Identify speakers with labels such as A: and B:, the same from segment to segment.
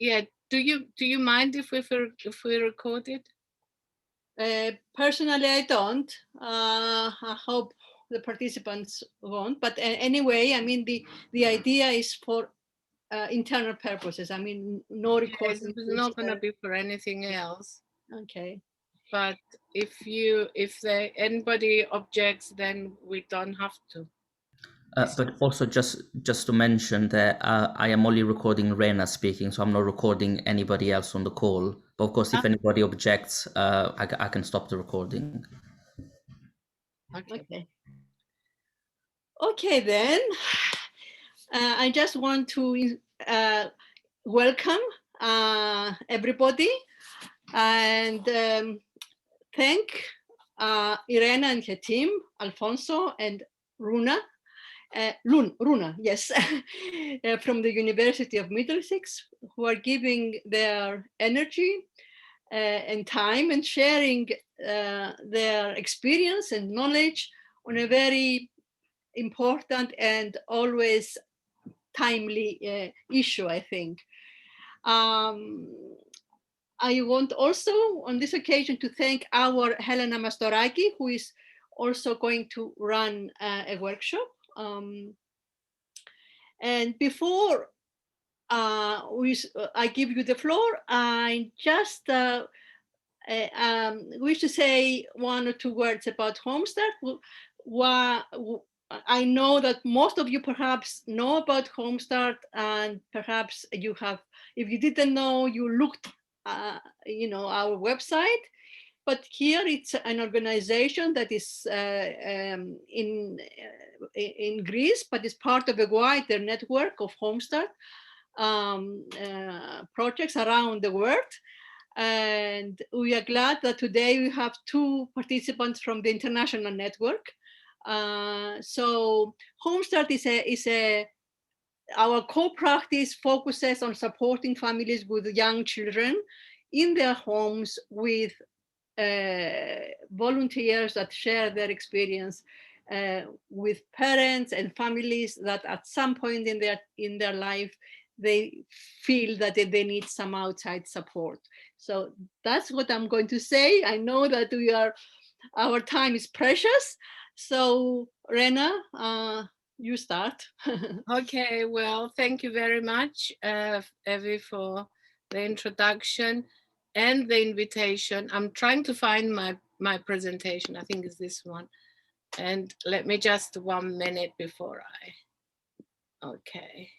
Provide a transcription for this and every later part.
A: yeah, do you mind if we record it?
B: Personally, I don't. I hope the participants won't. But anyway, I mean, the idea is for internal purposes. I mean, no
A: Yes,
B: recording.
A: it's not going to be for anything else.
B: Okay.
A: But if anybody objects, then we don't have to.
C: But also just to mention that I am only recording Rena speaking, so I'm not recording anybody else on the call. But of course, if anybody objects, I can stop the recording.
A: Okay.
B: Okay, then. I just want to welcome everybody and thank Irena and her team, Alfonso and Runa. Runa, yes, from the University of Middlesex, who are giving their energy and time and sharing their experience and knowledge on a very important and always timely issue, I think. I want also on this occasion to thank our Helena Mastoraki, who is also going to run a workshop. And before I give you the floor, I just wish to say one or two words about Homestart. I know that most of you perhaps know about Homestart, and perhaps you have, if you didn't know, you looked, our website. But here it's an organization that is in Greece, but is part of a wider network of Homestart projects around the world. And we are glad that today we have two participants from the international network. So Homestart is our co-practice focuses on supporting families with young children in their homes with volunteers that share their experience with parents and families that at some point in their life they feel that they need some outside support. So that's what I'm going to say. I know that our time is precious. So Rena, you start.
A: Okay, well, thank you very much, Evie, for the introduction and the invitation. I'm trying to find my presentation. I think it's this one. And let me just 1 minute before okay.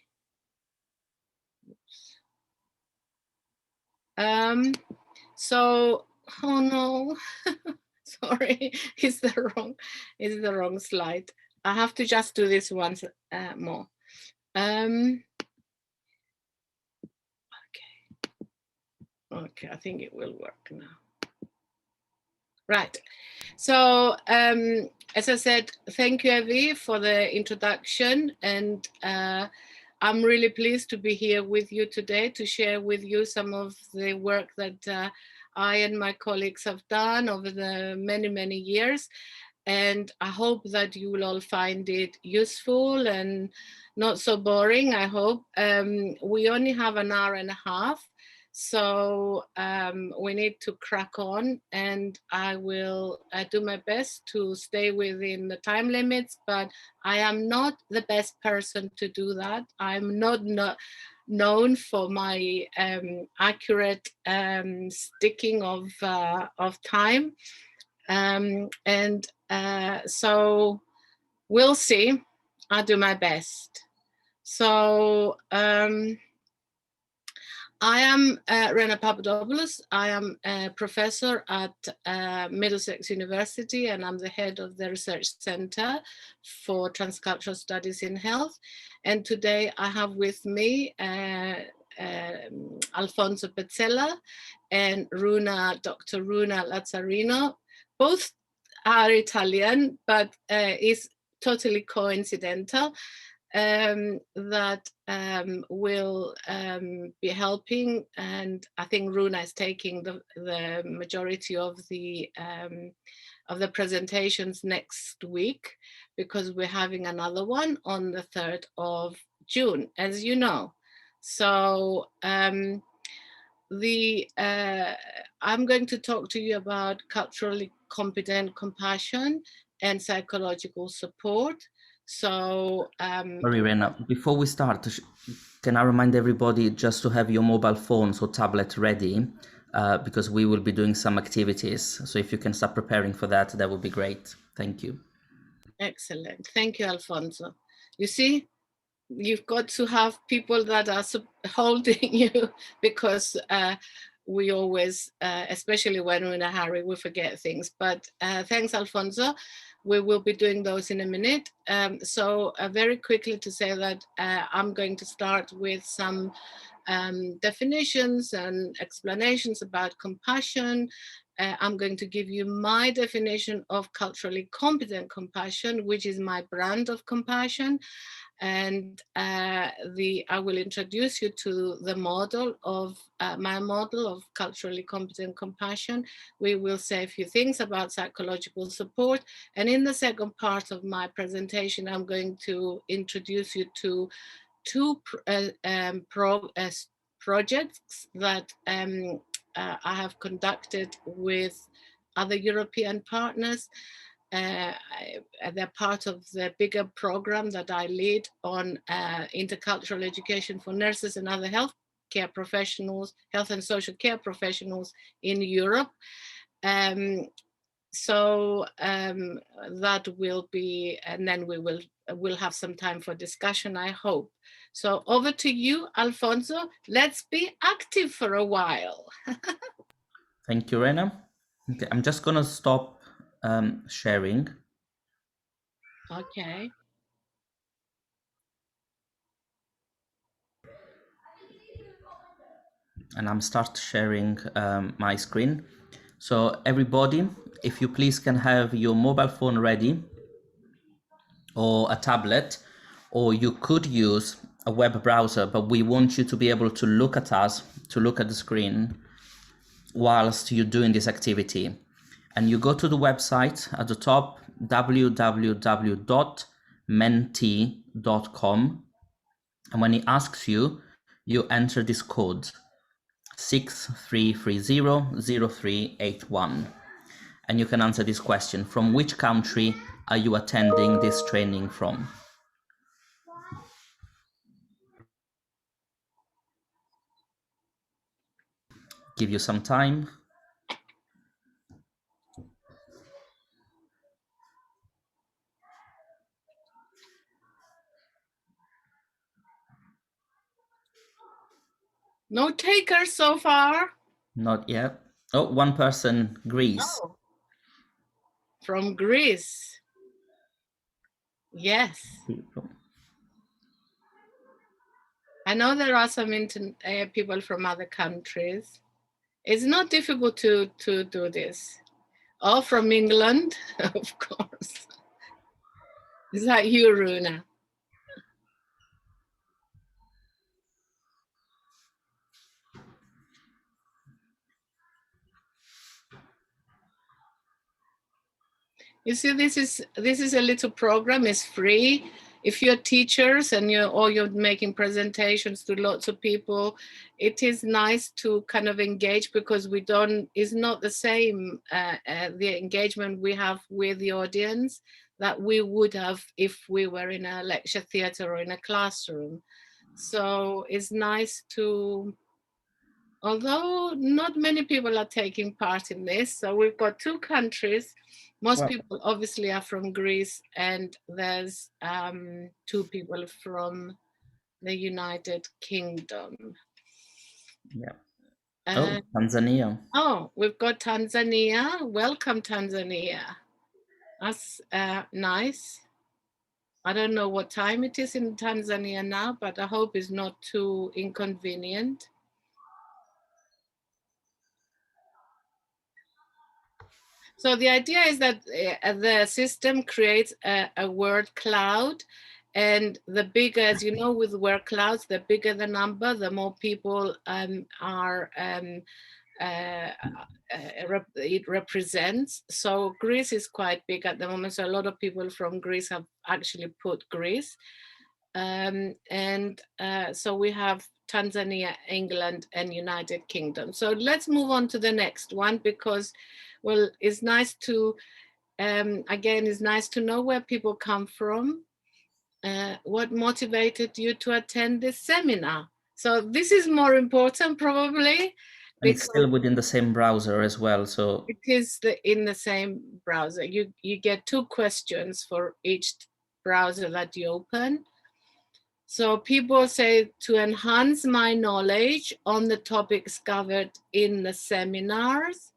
A: Oops. So, oh no, sorry, it's the wrong slide. I have to just do this once more. Okay, I think it will work now. Right. So, as I said, thank you, Evie, for the introduction. And I'm really pleased to be here with you today to share with you some of the work that I and my colleagues have done over the many, many years. And I hope that you will all find it useful and not so boring, I hope. We only have an hour and a half. So we need to crack on, and I will do my best to stay within the time limits, but I am not the best person to do that. I'm not known for my accurate sticking of time. So we'll see. I'll do my best. So I am Rena Papadopoulos. I am a professor at Middlesex University, and I'm the head of the Research Center for Transcultural Studies in Health. And today I have with me Alfonso Pezzella and Dr. Runa Lazzarino. Both are Italian, but it's totally coincidental. That will be helping, and I think Runa is taking the majority of the presentations next week, because we're having another one on the 3rd of June, as you know. So I'm going to talk to you about culturally competent compassion and psychological support. So,
C: Sorry, Rena, before we start, can I remind everybody just to have your mobile phones or tablet ready, because we will be doing some activities. So if you can start preparing for that, that would be great. Thank you.
A: Excellent. Thank you, Alfonso. You see, you've got to have people that are holding you, because we always, especially when we're in a hurry, we forget things. But thanks, Alfonso. We will be doing those in a minute. So very quickly to say that I'm going to start with some definitions and explanations about compassion. I'm going to give you my definition of culturally competent compassion, which is my brand of compassion. And I will introduce you to the model of my model of culturally competent compassion. We will say a few things about psychological support. And in the second part of my presentation, I'm going to introduce you to two projects that I have conducted with other European partners. They're part of the bigger program that I lead on intercultural education for nurses and other healthcare professionals, health and social care professionals in Europe. So that will be, and then we'll have some time for discussion, I hope. So over to you, Alfonso. Let's be active for a while.
C: Thank you, Rena. Okay, I'm just gonna stop sharing.
A: Okay.
C: And I'm start sharing my screen. So everybody, if you please can have your mobile phone ready, or a tablet, or you could use a web browser, but we want you to be able to look at us, to look at the screen whilst you're doing this activity. And you go to the website at the top, www.menti.com. And when it asks you, you enter this code 63300381. And you can answer this question: from which country are you attending this training from? Give you some time.
A: No takers so far.
C: Not yet. Oh, one person, Greece.
A: Oh. From Greece. Yes. I know there are some people from other countries. It's not difficult to do this. Oh, from England, of course. Is that you, Runa? You see, this is a little program. It's free. If you're teachers and you're making presentations to lots of people, it is nice to kind of engage, because it's not the same the engagement we have with the audience that we would have if we were in a lecture theatre or in a classroom. So it's nice to, although not many people are taking part in this. So we've got two countries. Most people obviously are from Greece, and there's two people from the United Kingdom.
C: Yeah. Tanzania.
A: Oh, we've got Tanzania. Welcome, Tanzania. That's nice. I don't know what time it is in Tanzania now, but I hope it's not too inconvenient. So the idea is that the system creates a word cloud, and the bigger, as you know, with word clouds, the bigger the number, the more people it represents. So Greece is quite big at the moment. So a lot of people from Greece have actually put Greece. So we have Tanzania, England, and United Kingdom. So let's move on to the next one, because, well, it's nice to, again, it's nice to know where people come from. What motivated you to attend this seminar? So this is more important probably.
C: And it's still within the same browser as well. So
A: it is in the same browser. You get 2 questions for each browser that you open. So people say to enhance my knowledge on the topics covered in the seminars.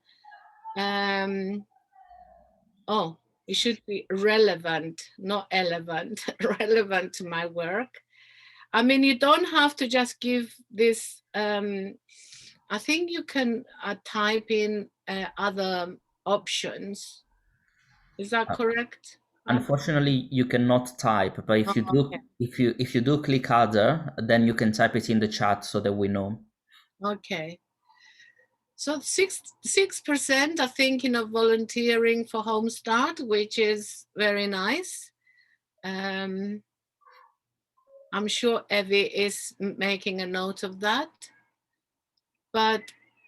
A: Oh, it should be relevant, not relevant, relevant to my work. I mean, you don't have to just give this. I think you can type in other options. Is that correct?
C: unfortunately, you cannot type. But if you do,
A: okay.
C: if you do click other, then you can type it in the chat so that we know.
A: Okay. So 6% are thinking of volunteering for Home Start, which is very nice. I'm sure Evie is making a note of that. But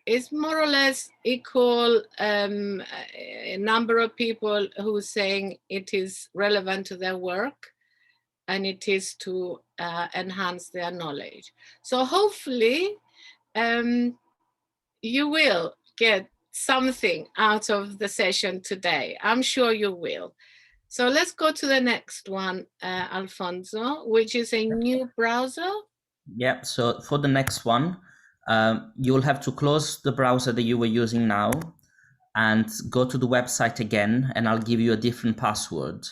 A: it's more or less equal a number of people who are saying it is relevant to their work and it is to enhance their knowledge. So hopefully you will get something out of the session today. I'm sure you will. So let's go to the next one, Alfonso, which is a new browser.
C: Yeah, so for the next one, you'll have to close the browser that you were using now and go to the website again, and I'll give you a different password.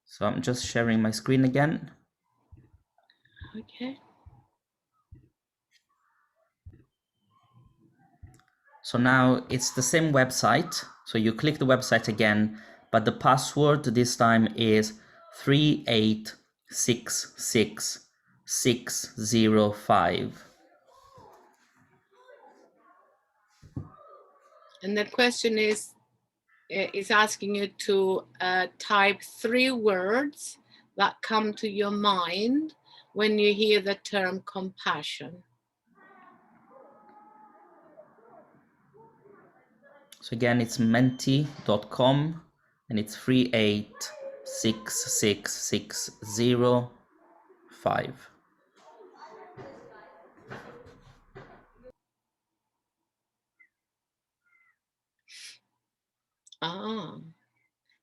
C: So I'm just sharing my screen again.
A: Okay.
C: So now it's the same website. So you click the website again, but the password this time is 3866605.
A: And the question is asking you to type 3 words that come to your mind when you hear the term compassion.
C: So again, it's menti.com and it's 3866605.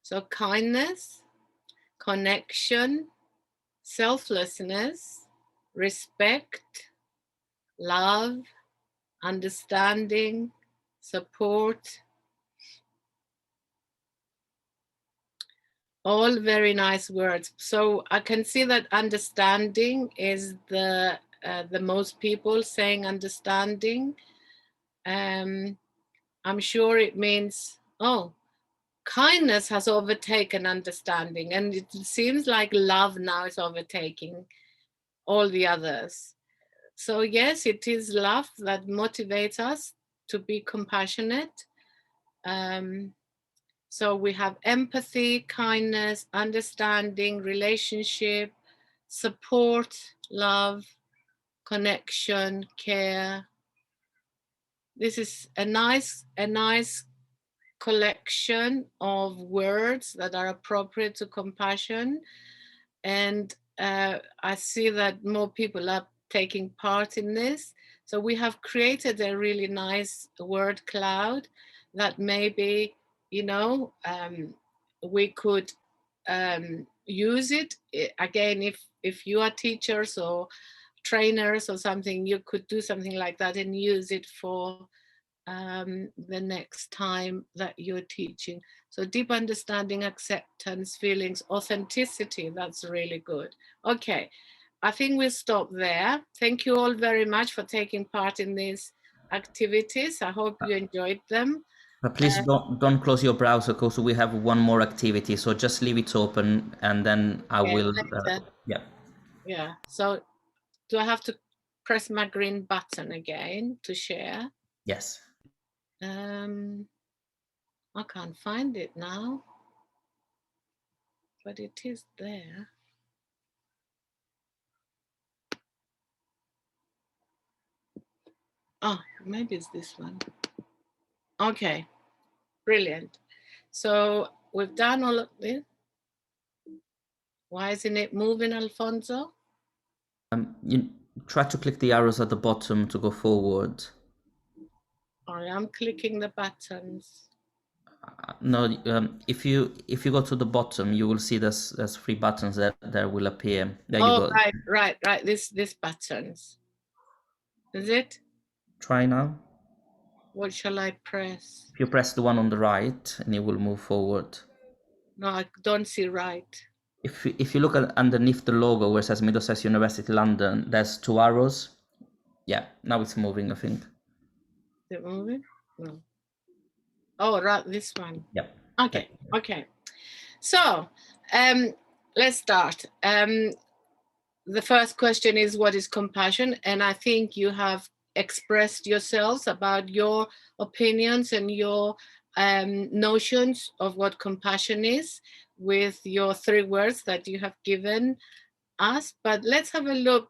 A: So kindness, connection, selflessness, respect, love, understanding, support. All very nice words. So I can see that understanding is the most people saying understanding. I'm sure it means, oh, kindness has overtaken understanding, and it seems like love now is overtaking all the others. So yes, it is love that motivates us to be compassionate. So we have empathy, kindness, understanding, relationship, support, love, connection, care. This is a nice collection of words that are appropriate to compassion. And I see that more people are taking part in this. So we have created a really nice word cloud that maybe, you know, we could use it. Again, if you are teachers or trainers or something, you could do something like that and use it for the next time that you're teaching. So deep understanding, acceptance, feelings, authenticity, that's really good. Okay, I think we'll stop there. Thank you all very much for taking part in these activities. I hope you enjoyed them.
C: But please don't close your browser, because we have one more activity. So just leave it open, and then I will.
A: Yeah. So do I have to press my green button again to share?
C: Yes.
A: I can't find it now. but it is there. Oh, maybe it's this one. Okay, brilliant. So we've done all of this. Why isn't it moving, Alfonso?
C: You try to click the arrows at the bottom to go forward.
A: I am clicking the buttons.
C: No, if you go to the bottom, you will see there's 3 buttons that will appear. There you go.
A: Right. This buttons. Is it?
C: Try now.
A: What shall I press?
C: If you press the one on the right, and you will move forward.
A: No, I don't see right.
C: If you look at underneath the logo where it says Middlesex University London, there's 2 arrows. Yeah, now it's moving, I think.
A: Is it moving? No. Oh, right, this one.
C: Yep.
A: Okay. So let's start. The first question is, what is compassion? And I think you have expressed yourselves about your opinions and your notions of what compassion is with your 3 words that you have given us. But let's have a look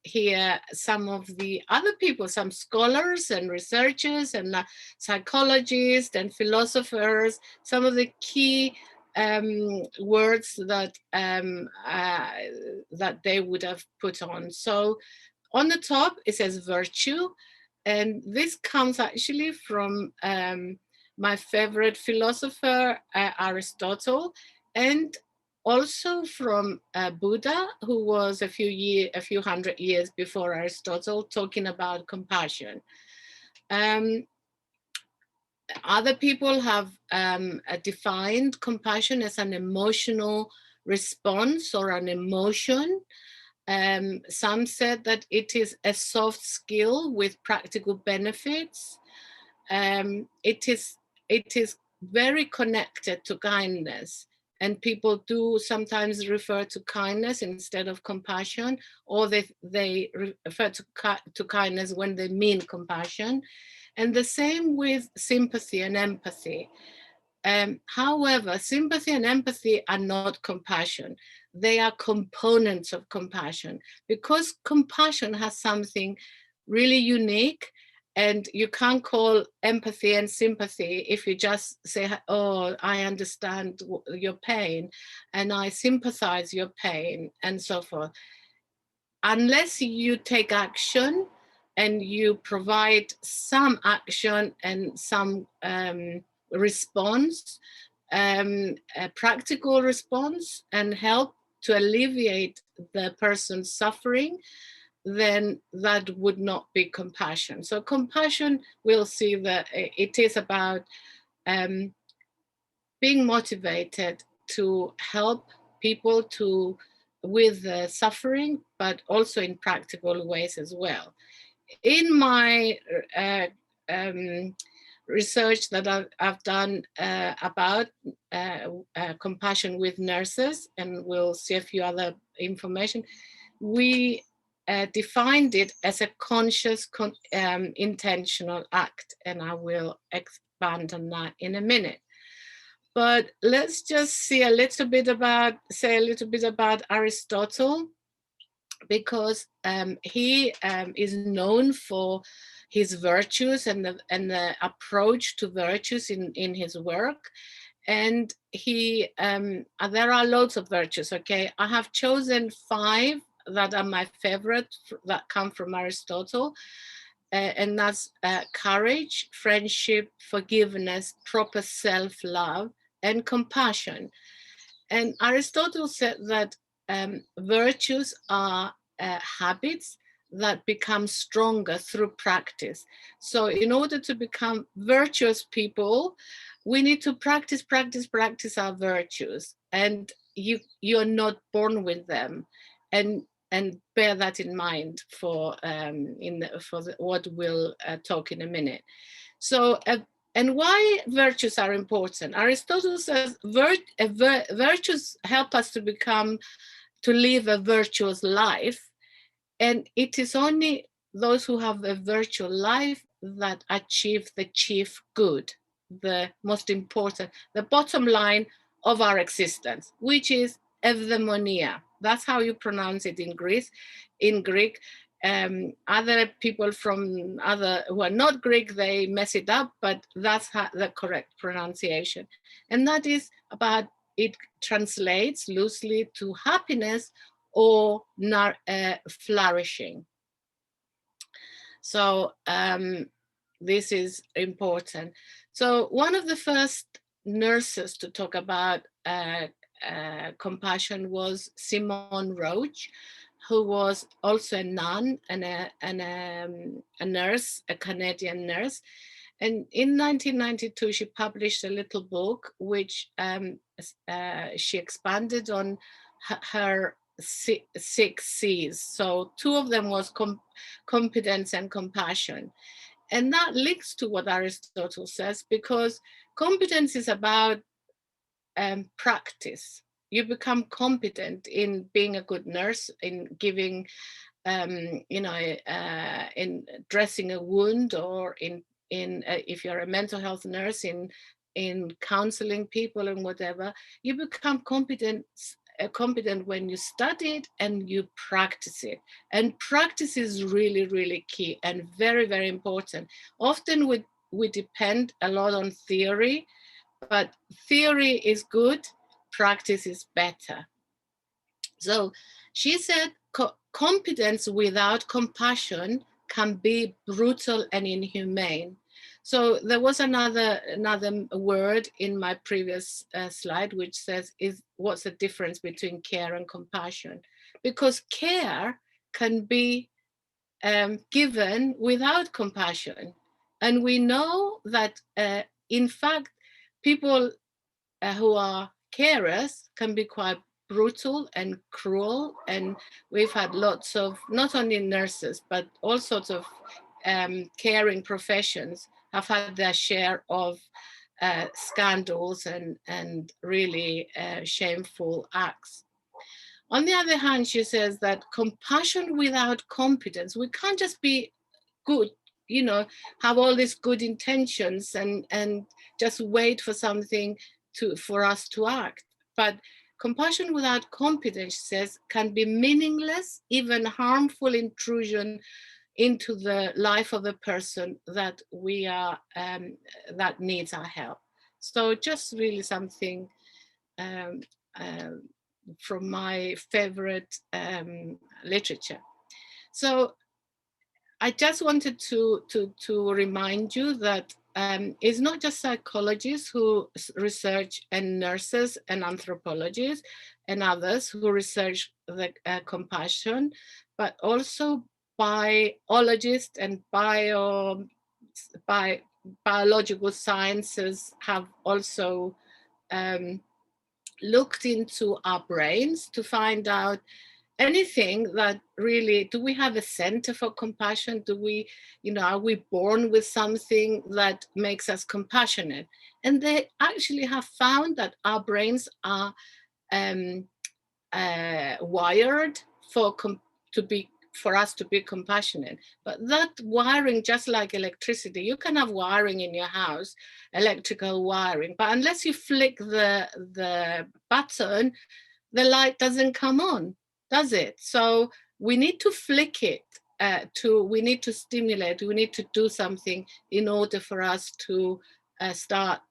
A: here, some of the other people, some scholars and researchers and psychologists and philosophers, some of the key words that that they would have put on. So on the top it says virtue, and this comes actually from my favorite philosopher, Aristotle, and also from Buddha, who was a few hundred years before Aristotle, talking about compassion. Other people have defined compassion as an emotional response or an emotion. Some said that it is a soft skill with practical benefits. It is very connected to kindness, and people do sometimes refer to kindness instead of compassion, or they refer to kindness when they mean compassion. And the same with sympathy and empathy. However, sympathy and empathy are not compassion. They are components of compassion, because compassion has something really unique, and you can't call empathy and sympathy if you just say, oh, I understand your pain and I sympathize your pain and so forth. Unless you take action and you provide some action and some response, a practical response, and help to alleviate the person's suffering, then that would not be compassion. So compassion, we'll see that it is about being motivated to help people with suffering, but also in practical ways as well. In my research that I've done about compassion with nurses, and we'll see a few other information, we defined it as a conscious, intentional act, and I will expand on that in a minute. But let's just say a little bit about Aristotle, because he is known for his virtues and the approach to virtues in his work. And he there are loads of virtues. Okay, I have chosen 5 that are my favorite that come from Aristotle. And that's courage, friendship, forgiveness, proper self-love, and compassion. And Aristotle said that virtues are habits that become stronger through practice. So in order to become virtuous people, we need to practice our virtues. And you're not born with them. And bear that in mind for what we'll talk in a minute. So, and why virtues are important? Aristotle says virtues help us to live a virtuous life, and it is only those who have a virtuous life that achieve the chief good, the most important, the bottom line of our existence, which is eudaimonia. That's how you pronounce it in Greek. Other people from who are not Greek, they mess it up, but that's the correct pronunciation. And that is about, it translates loosely to happiness or flourishing. So this is important. So one of the first nurses to talk about compassion was Simone Roach, who was also a nun and a nurse, a Canadian nurse. And in 1992, she published a little book which she expanded on her 6 C's. So 2 of them was competence and compassion. And that links to what Aristotle says, because competence is about practice. You become competent in being a good nurse, in giving, in dressing a wound, or if you're a mental health nurse, in counseling people and whatever. You become competent when you study it and you practice it. And practice is really, really key and very, very important. Often we depend a lot on theory, but theory is good, practice is better. So she said competence without compassion can be brutal and inhumane. So there was another word in my previous slide which says, what's the difference between care and compassion? Because care can be given without compassion. And we know that in fact, people who are carers can be quite brutal and cruel. And we've had lots of, not only nurses, but all sorts of caring professions have had their share of scandals and really shameful acts. On the other hand, she says that compassion without competence, we can't just be good, have all these good intentions and just wait for something for us to act. But compassion without competence, she says, can be meaningless, even harmful intrusion into the life of a person that that needs our help. So just really something from my favorite literature. So I just wanted to remind you that it's not just psychologists who research, and nurses and anthropologists and others who research the compassion, but also biologists and biological sciences have also looked into our brains to find out anything that really, do we have a center for compassion? Do we, are we born with something that makes us compassionate? And they actually have found that our brains are wired for us to be compassionate. But that wiring, just like electricity, you can have wiring in your house, electrical wiring, but unless you flick the button, the light doesn't come on, does it? So we need to flick it, we need to stimulate, we need to do something in order for us to start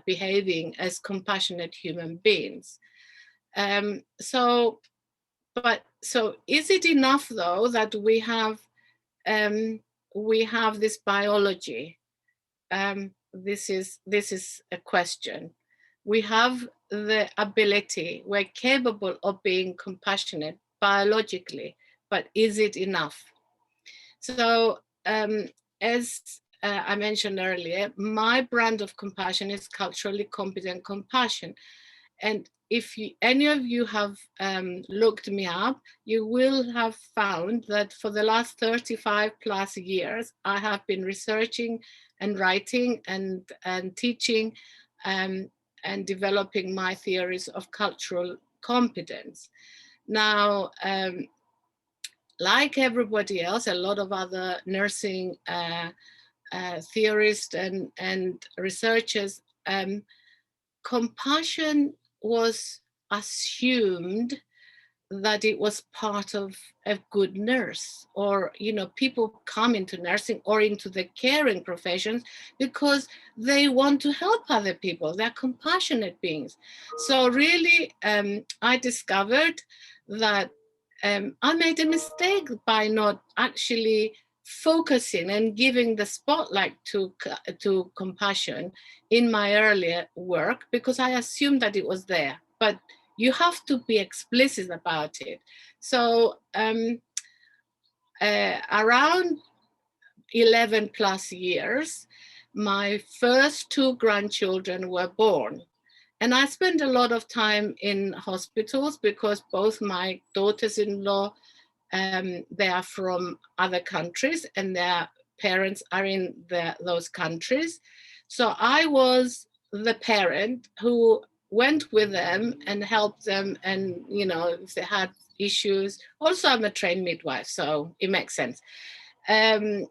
A: behaving as compassionate human beings. So is it enough, though, that we have this biology? This is a question. We have the ability, we're capable of being compassionate biologically, but is it enough? So as I mentioned earlier, my brand of compassion is culturally competent compassion. And if any of you have looked me up, you will have found that for the last 35 plus years, I have been researching and writing and teaching and developing my theories of cultural competence. Now, like everybody else, a lot of other nursing theorists and researchers, compassion was assumed that it was part of a good nurse, or people come into nursing or into the caring professions because they want to help other people. They're compassionate beings. So really, I discovered that I made a mistake by not actually focusing and giving the spotlight to compassion in my earlier work, because I assumed that it was there. But you have to be explicit about it. So around 11 plus years, my first 2 grandchildren were born. And I spent a lot of time in hospitals because both my daughters-in-law, they are from other countries and their parents are in those countries. So I was the parent who went with them and helped them, and if they had issues. Also, I'm a trained midwife, so it makes sense. But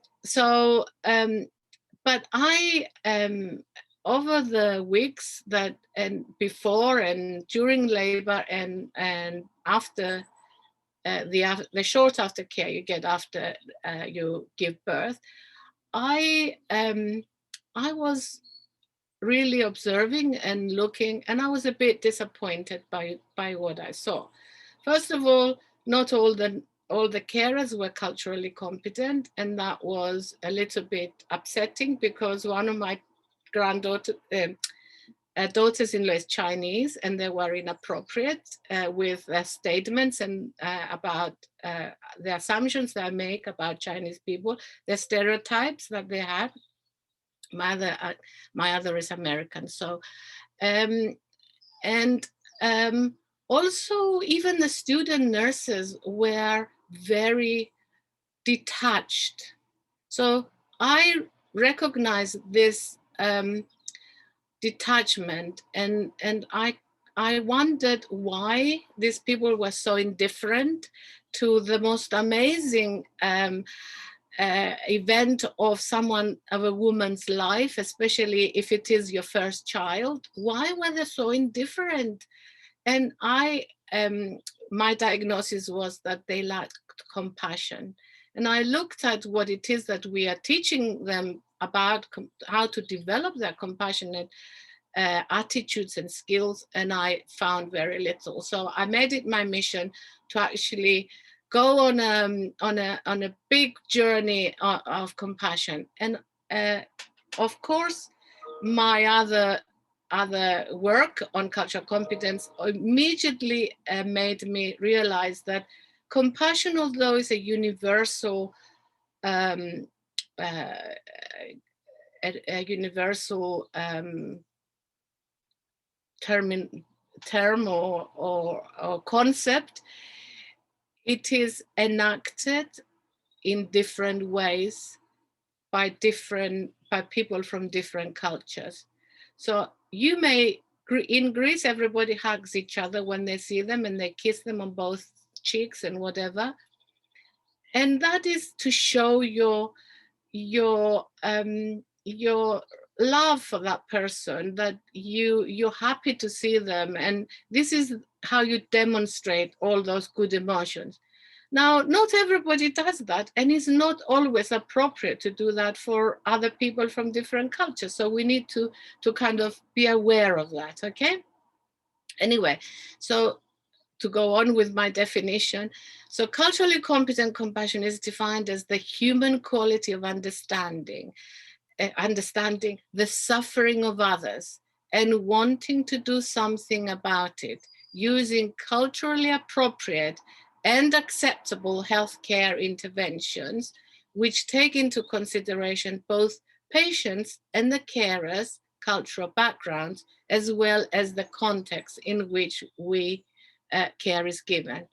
A: I over the weeks that and before and during labor and after the short aftercare you get after you give birth, I was really observing and looking, and I was a bit disappointed by what I saw. First of all, not all the carers were culturally competent, and that was a little bit upsetting because one of my daughters-in-law is Chinese, and they were inappropriate with their statements and about the assumptions they make about Chinese people, the stereotypes that they have. My other is American. So, also even the student nurses were very detached. So I recognize this detachment, and I wondered why these people were so indifferent to the most amazing event of a woman's life, especially if it is your first child. Why were they so indifferent? And my diagnosis was that they lacked compassion. And I looked at what it is that we are teaching them about how to develop their compassionate attitudes and skills, and I found very little. So I made it my mission to actually go on a big journey of compassion. And of course, my other work on cultural competence immediately made me realize that compassion, although is a universal a universal term or concept, it is enacted in different ways by people from different cultures. So you may, in Greece, everybody hugs each other when they see them and they kiss them on both cheeks and whatever. And that is to show your love for that person, that you're happy to see them, and this is how you demonstrate all those good emotions. Now, not everybody does that, and it's not always appropriate to do that for other people from different cultures. So we need to kind of be aware of that, okay? Anyway, so to go on with my definition. So culturally competent compassion is defined as the human quality of understanding the suffering of others and wanting to do something about it, using culturally appropriate and acceptable healthcare interventions, which take into consideration both patients and the carers' cultural backgrounds, as well as the context in which care is given.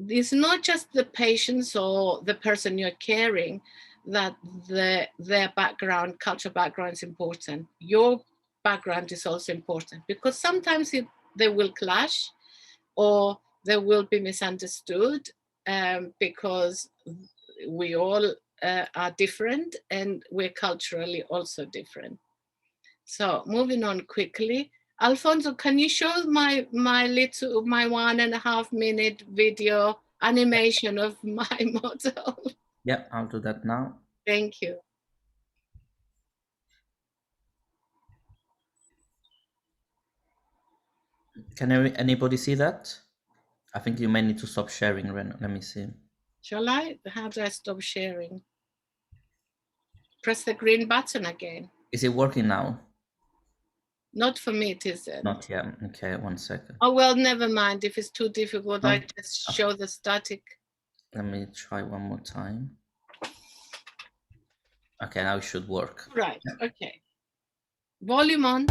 A: It's not just the patients or the person you're caring that their background, cultural background is important. Your background is also important, because sometimes they will clash or they will be misunderstood because we all are different and we're culturally also different. So moving on quickly. Alfonso, can you show my 1.5 minute video animation of my model?
C: Yeah, I'll do that now.
A: Thank you.
C: Can anybody see that? I think you may need to stop sharing, Ren. Let me see.
A: Shall I? How do I stop sharing? Press the green button again.
C: Is it working now?
A: Not for me, it isn't.
C: Not yet. Okay, 1 second.
A: Oh, well, never mind. If it's too difficult,
C: No.
A: I just show the static.
C: Let me try one more time. Okay, now it should work.
A: Right, okay. Volume on.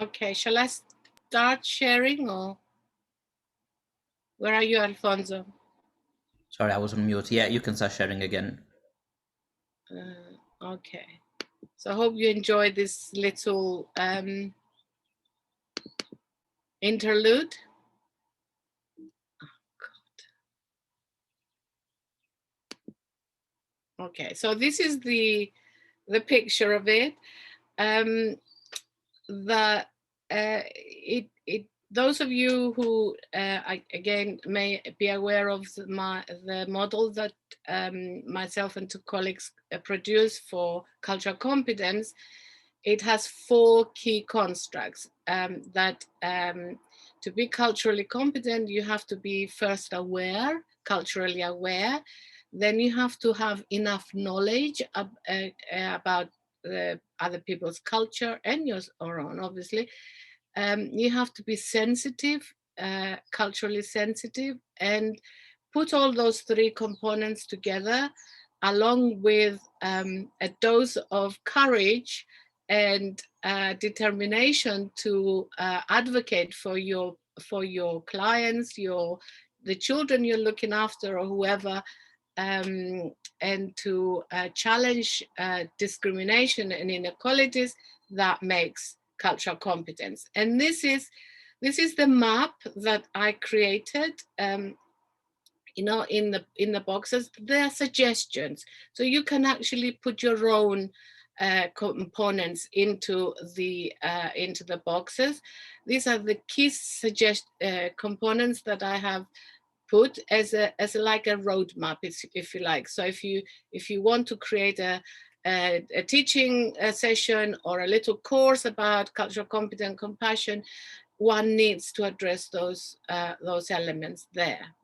A: Okay, shall I start sharing or where are you, Alfonso?
C: Sorry, I was on mute. Yeah, you can start sharing again.
A: Okay, so I hope you enjoyed this little interlude. Okay, so this is the picture of it. Those of you who again may be aware of the model that myself and two colleagues produced for cultural competence, it has 4 key constructs that to be culturally competent, you have to be first aware, culturally aware. Then you have to have enough knowledge about other people's culture and your own, obviously. You have to be sensitive, culturally sensitive, and put all those 3 components together, along with a dose of courage and determination to advocate for your clients, the children you're looking after, or whoever, and to challenge discrimination and inequalities that makes cultural competence. And this is the map that I created. In the boxes, there are suggestions, so you can actually put your own components into the boxes. These are the key components that I have put as like a roadmap, if you like. So if you want to create a teaching session or a little course about cultural competence and compassion, one needs to address those elements there.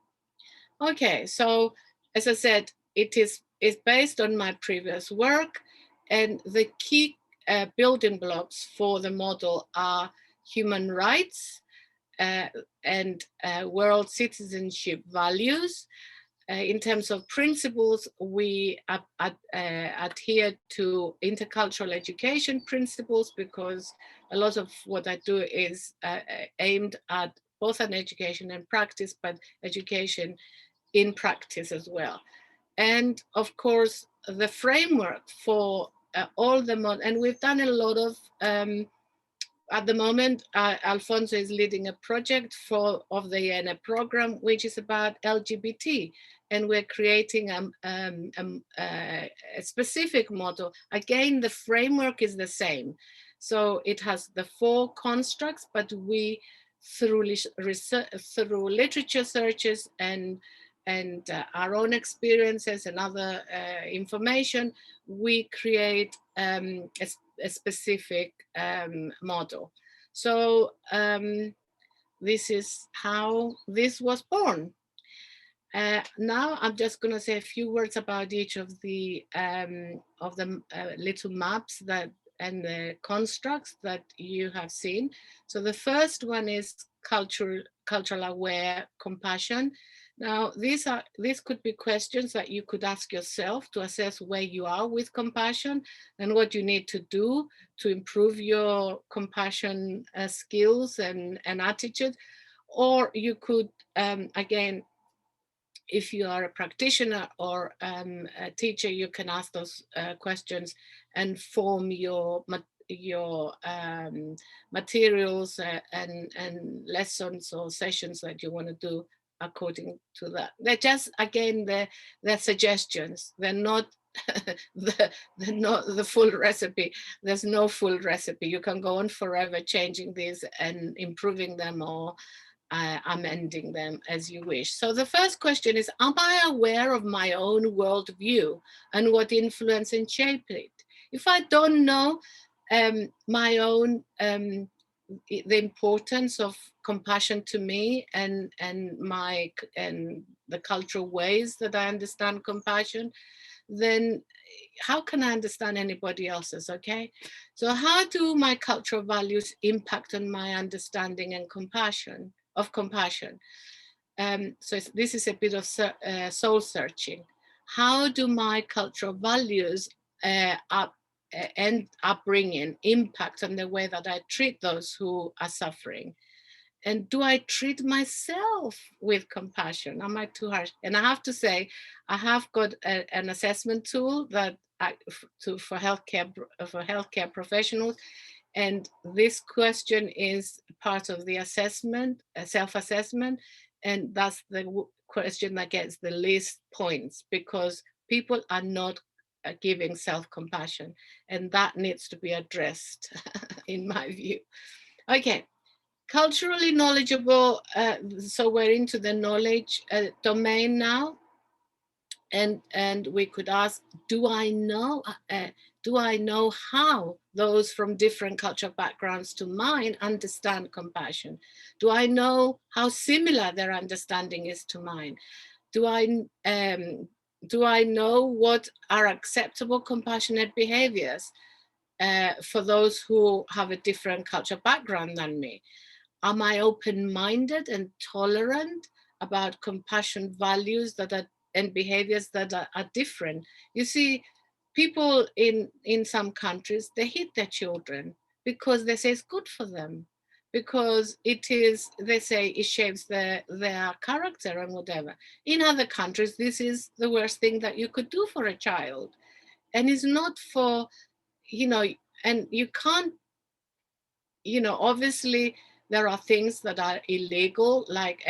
A: Okay, so as I said, it's based on my previous work, and the key building blocks for the model are human rights and world citizenship values. In terms of principles, we adhere to intercultural education principles, because a lot of what I do is aimed at both an education and practice, but education in practice as well. And of course, the framework for all the and we've done a lot of at the moment, Alfonso is leading a project of the IENA program, which is about LGBT, and we're creating a specific model. Again, the framework is the same. So it has the 4 constructs, but we, through research, through literature searches and our own experiences and other information, we create a specific model. So this is how this was born. Now I'm just going to say a few words about each of the little maps that and the constructs that you have seen. So the first one is cultural aware compassion. Now these could be questions that you could ask yourself to assess where you are with compassion and what you need to do to improve your compassion skills and attitude. Or you could again, if you are a practitioner or a teacher, you can ask those questions and form your materials and lessons or sessions that you want to do according to that. They're just, again, they're suggestions. They're not they're not the full recipe. There's no full recipe. You can go on forever changing these and improving them or amending them as you wish. So the first question is, am I aware of my own worldview and what influence and shape it? If I don't know my own, the importance of compassion to me and the cultural ways that I understand compassion, then how can I understand anybody else's? Okay, so how do my cultural values impact on my understanding and compassion? So this is a bit of soul searching. How do my cultural values and upbringing impact on the way that I treat those who are suffering? And do I treat myself with compassion? Am I too harsh? And I have to say, I have got an assessment tool that for healthcare professionals. And this question is part of the assessment, self-assessment. And that's the question that gets the least points because people are not giving self-compassion. And that needs to be addressed, in my view. Okay. Culturally knowledgeable, so we're into the knowledge domain now, and we could ask, do I know how those from different cultural backgrounds to mine understand compassion? Do I know how similar their understanding is to mine? Do I know what are acceptable compassionate behaviors for those who have a different cultural background than me? Am I open-minded and tolerant about compassion values and behaviors that are different? You see, people in some countries, they hit their children because they say it's good for them, because they say it shapes their character and whatever. In other countries, this is the worst thing that you could do for a child. And it's not for, and you can't, obviously there are things that are illegal, like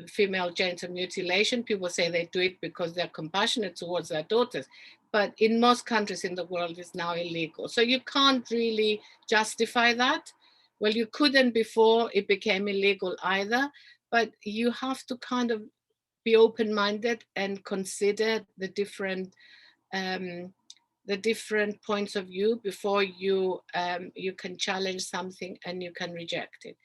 A: female genital mutilation. People say they do it because they're compassionate towards their daughters. But in most countries in the world, it's now illegal. So you can't really justify that. Well, you couldn't before it became illegal either. But you have to kind of be open-minded and consider the different points of view before you can challenge something and you can reject it.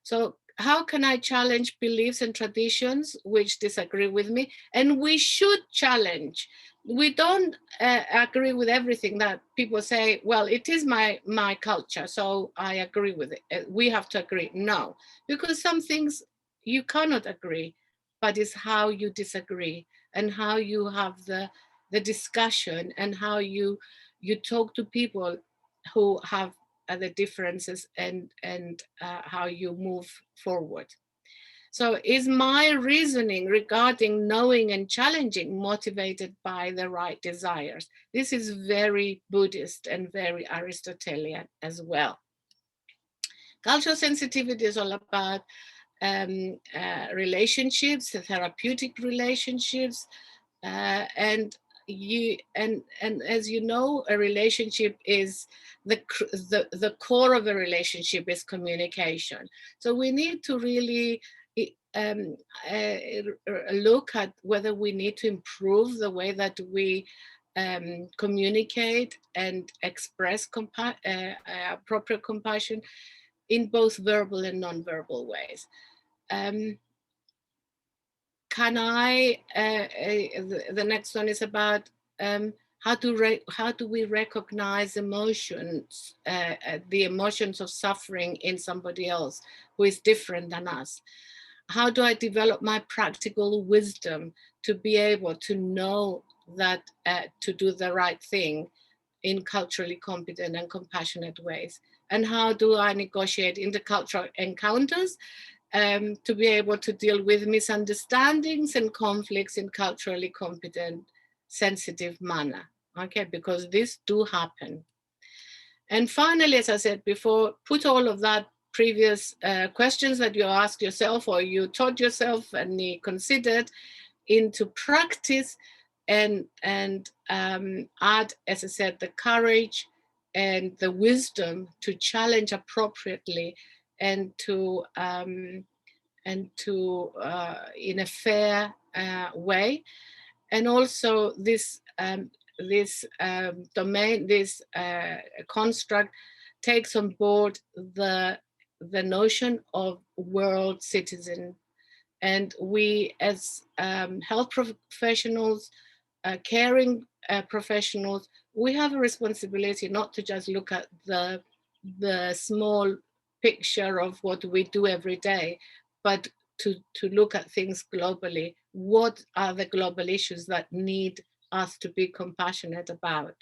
A: So how can I challenge beliefs and traditions which disagree with me? And we should challenge. We don't agree with everything that people say, well, it is my culture, so I agree with it. We have to agree. No, because some things you cannot agree, but it's how you disagree and how you have the discussion and how you talk to people who have the differences and how you move forward. So is my reasoning regarding knowing and challenging motivated by the right desires? This is very Buddhist and very Aristotelian as well. Cultural sensitivity is all about relationships, therapeutic relationships, and and as you know, a relationship is the core of a relationship is communication. So we need to really look at whether we need to improve the way that we communicate and express appropriate compassion in both verbal and non-verbal ways. Can I? The next one is about how do we recognize emotions, the emotions of suffering in somebody else who is different than us? How do I develop my practical wisdom to be able to know that to do the right thing in culturally competent and compassionate ways? And how do I negotiate intercultural encounters to be able to deal with misunderstandings and conflicts in culturally competent, sensitive manner? Okay, because these do happen. And finally, as I said before, put all of that previous questions that you asked yourself or you taught yourself and you considered into practice, and add, as I said, the courage and the wisdom to challenge appropriately and to in a fair way. And also this domain, this construct takes on board the notion of world citizen. And we as health professionals, caring professionals, we have a responsibility not to just look at the small picture of what we do every day, but to look at things globally. What are the global issues that need us to be compassionate about?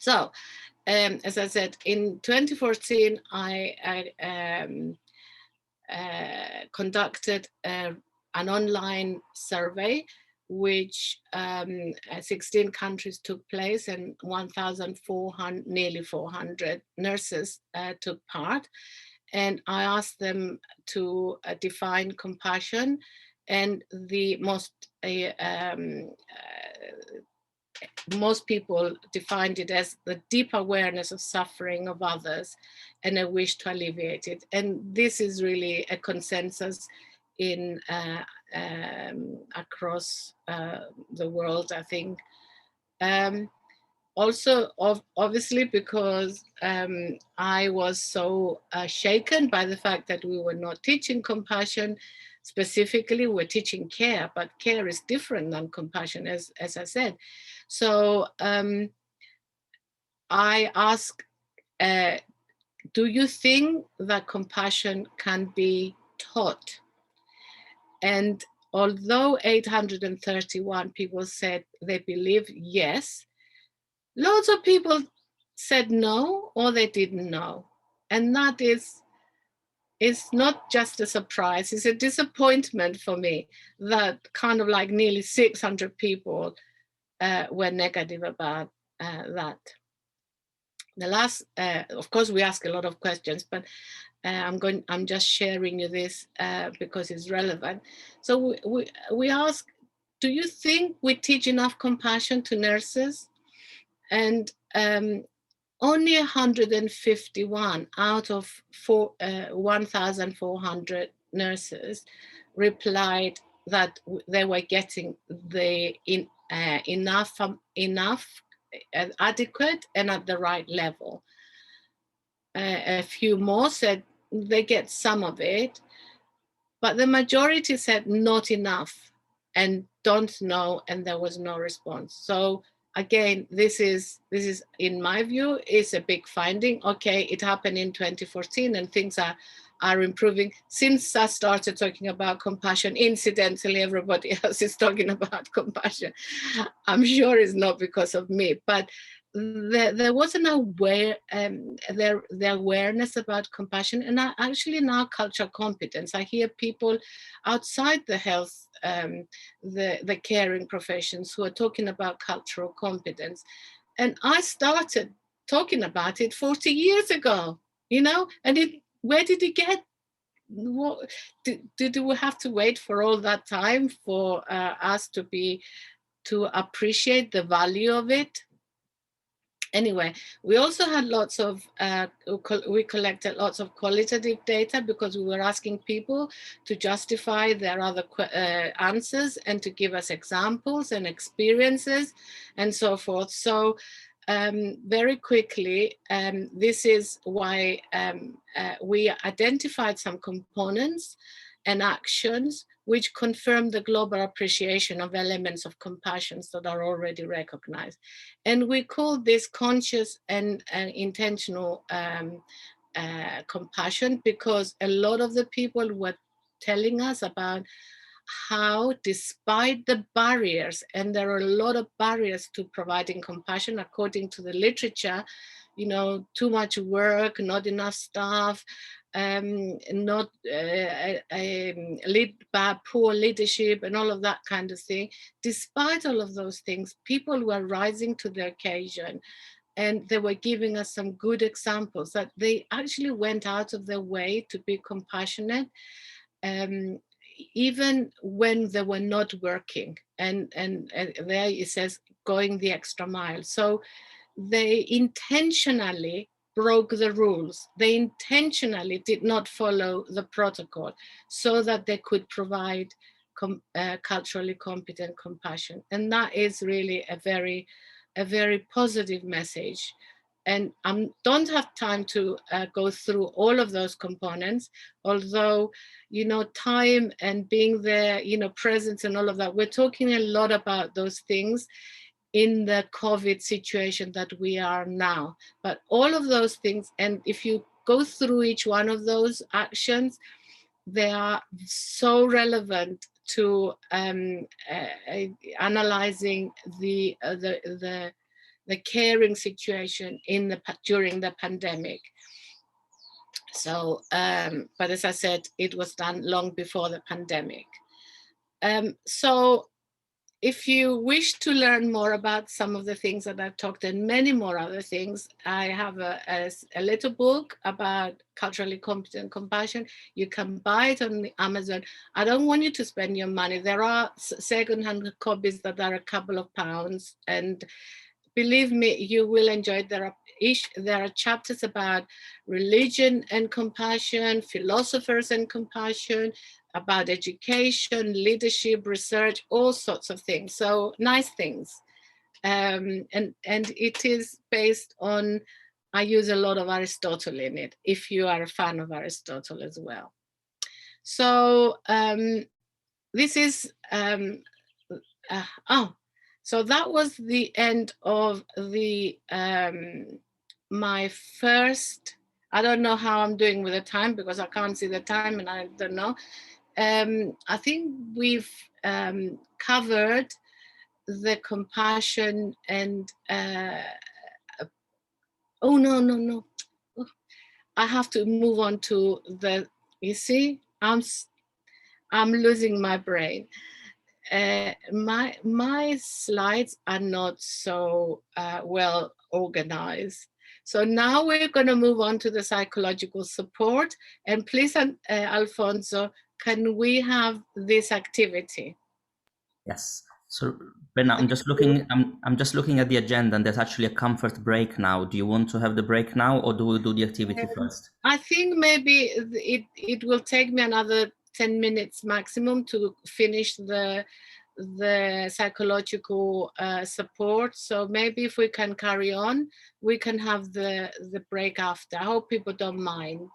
A: So, as I said, in 2014, I conducted an online survey, which 16 countries took place, and 1,400, nearly 400 nurses took part. And I asked them to define compassion, and the most people defined it as the deep awareness of suffering of others and a wish to alleviate it. And this is really a consensus in across the world, I think. Also, obviously, because I was so shaken by the fact that we were not teaching compassion specifically, we're teaching care, but care is different than compassion, as I said. So I ask, do you think that compassion can be taught? And although 831 people said they believe yes, loads of people said no, or they didn't know. And that is not just a surprise, it's a disappointment for me that kind of like nearly 600 people were negative about that. The last, of course, we ask a lot of questions, but I'm just sharing you this because it's relevant. So we ask, do you think we teach enough compassion to nurses? And only 151 out of 1,400 nurses replied that they were getting the enough, adequate, and at the right level. A few more said they get some of it, but the majority said not enough and don't know, and there was no response. So again, this is in my view is a big finding. Okay, it happened in 2014 and things are improving. Since I started talking about compassion, incidentally, everybody else is talking about compassion. I'm sure it's not because of me, but there was an the awareness about compassion, and actually now cultural competence. I hear people outside the health, the caring professions who are talking about cultural competence. And I started talking about it 40 years ago, and where did it get? Did we have to wait for all that time for us to to appreciate the value of it. Anyway, we also had lots of, we collected lots of qualitative data because we were asking people to justify their other answers and to give us examples and experiences and so forth. So very quickly, this is why we identified some components and actions which confirm the global appreciation of elements of compassion that are already recognized. And we call this conscious and intentional compassion, because a lot of the people were telling us about how, despite the barriers, and there are a lot of barriers to providing compassion according to the literature, you know, too much work, not enough staff, not poor leadership and all of that kind of thing. Despite all of those things, people were rising to the occasion, and they were giving us some good examples that they actually went out of their way to be compassionate, even when they were not working. And there it says going the extra mile. So they intentionally broke the rules. They intentionally did not follow the protocol so that they could provide culturally competent compassion. And that is really a very positive message. And I don't have time to go through all of those components, although, you know, time and being there, you know, presence and all of that, we're talking a lot about those things in the COVID situation that we are now. But all of those things, and if you go through each one of those actions, they are so relevant to analyzing the caring situation during the pandemic. So, but as I said, it was done long before the pandemic. So if you wish to learn more about some of the things that I've talked and many more other things, I have a little book about culturally competent compassion. You can buy it on Amazon. I don't want you to spend your money. There are secondhand copies that are a couple of pounds, and believe me, you will enjoy it. There are chapters about religion and compassion, philosophers and compassion, about education, leadership, research, all sorts of things. So nice things. And it is based on, I use a lot of Aristotle in it, if you are a fan of Aristotle as well. So this is, so that was the end of the my first, I don't know how I'm doing with the time because I can't see the time and I don't know. I think we've covered the compassion and oh no. I have to move on to the, you see, I'm losing my brain. My slides are not so well organized. So now we're going to move on to the psychological support. And please, Alfonso, can we have this activity?
C: Yes. So Brenna, I'm just looking at the agenda, and there's actually a comfort break now. Do you want to have the break now, or do we do the activity first?
A: I think maybe it will take me another 10 minutes maximum to finish the psychological support. So maybe if we can carry on, we can have the break after. I hope people don't mind.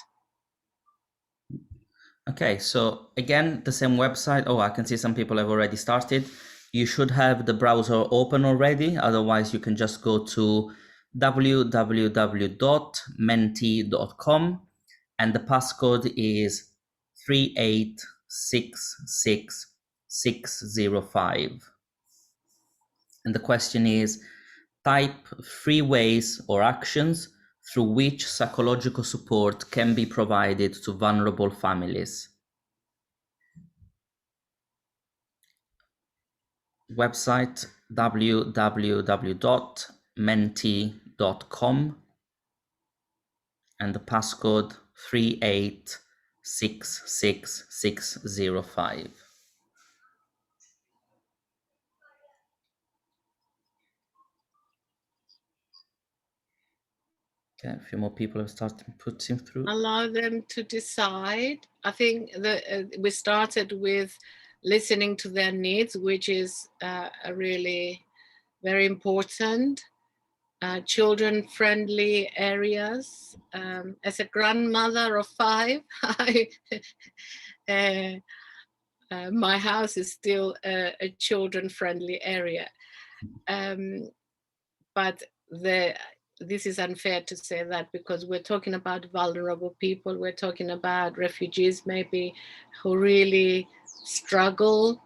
C: Okay, so again, the same website. Oh, I can see some people have already started. You should have the browser open already. Otherwise, you can just go to www.menti.com and the passcode is 3866605. And the question is, type 3 ways or actions through which psychological support can be provided to vulnerable families. Website www.menti.com and the passcode 3866605. Okay, a few more people have started putting through.
A: Allow them to decide. I think that we started with listening to their needs, which is a really very important. Children-friendly areas. As a grandmother of 5, my house is still a children-friendly area. But this is unfair to say that, because we're talking about vulnerable people. We're talking about refugees maybe who really struggle,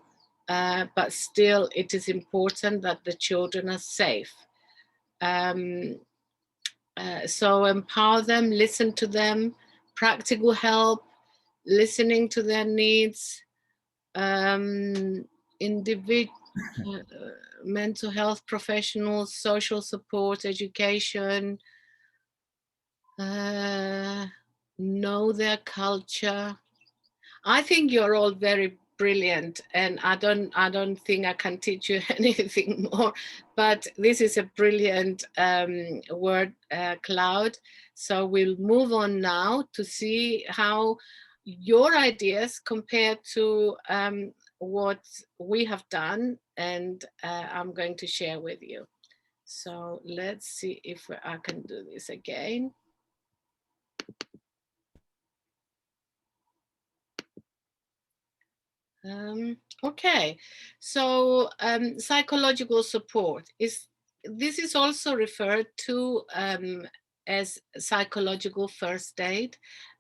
A: but still it is important that the children are safe. So empower them, listen to them, practical help, listening to their needs, mental health professionals, social support, education, know their culture. I think you're all very brilliant, and I don't think I can teach you anything more, but this is a brilliant word cloud. So we'll move on now to see how your ideas compare to what we have done, and I'm going to share with you. So let's see if I can do this again. Okay, so psychological support this is also referred to as psychological first aid.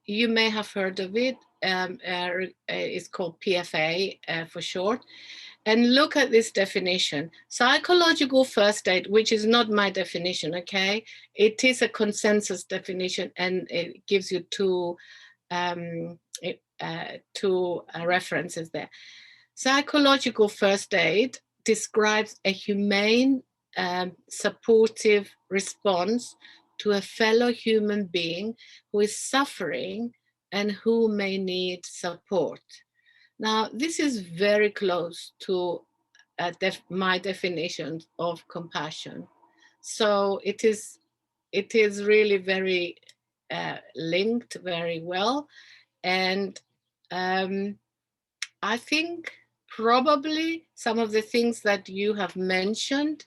A: You may have heard of it. It's called PFA for short. And look at this definition: psychological first aid, which is not my definition, okay? It is a consensus definition, and it gives you two references there. Psychological first aid describes a humane, supportive response to a fellow human being who is suffering and who may need support. Now, this is very close to my definition of compassion. So it is really very linked very well. And I think probably some of the things that you have mentioned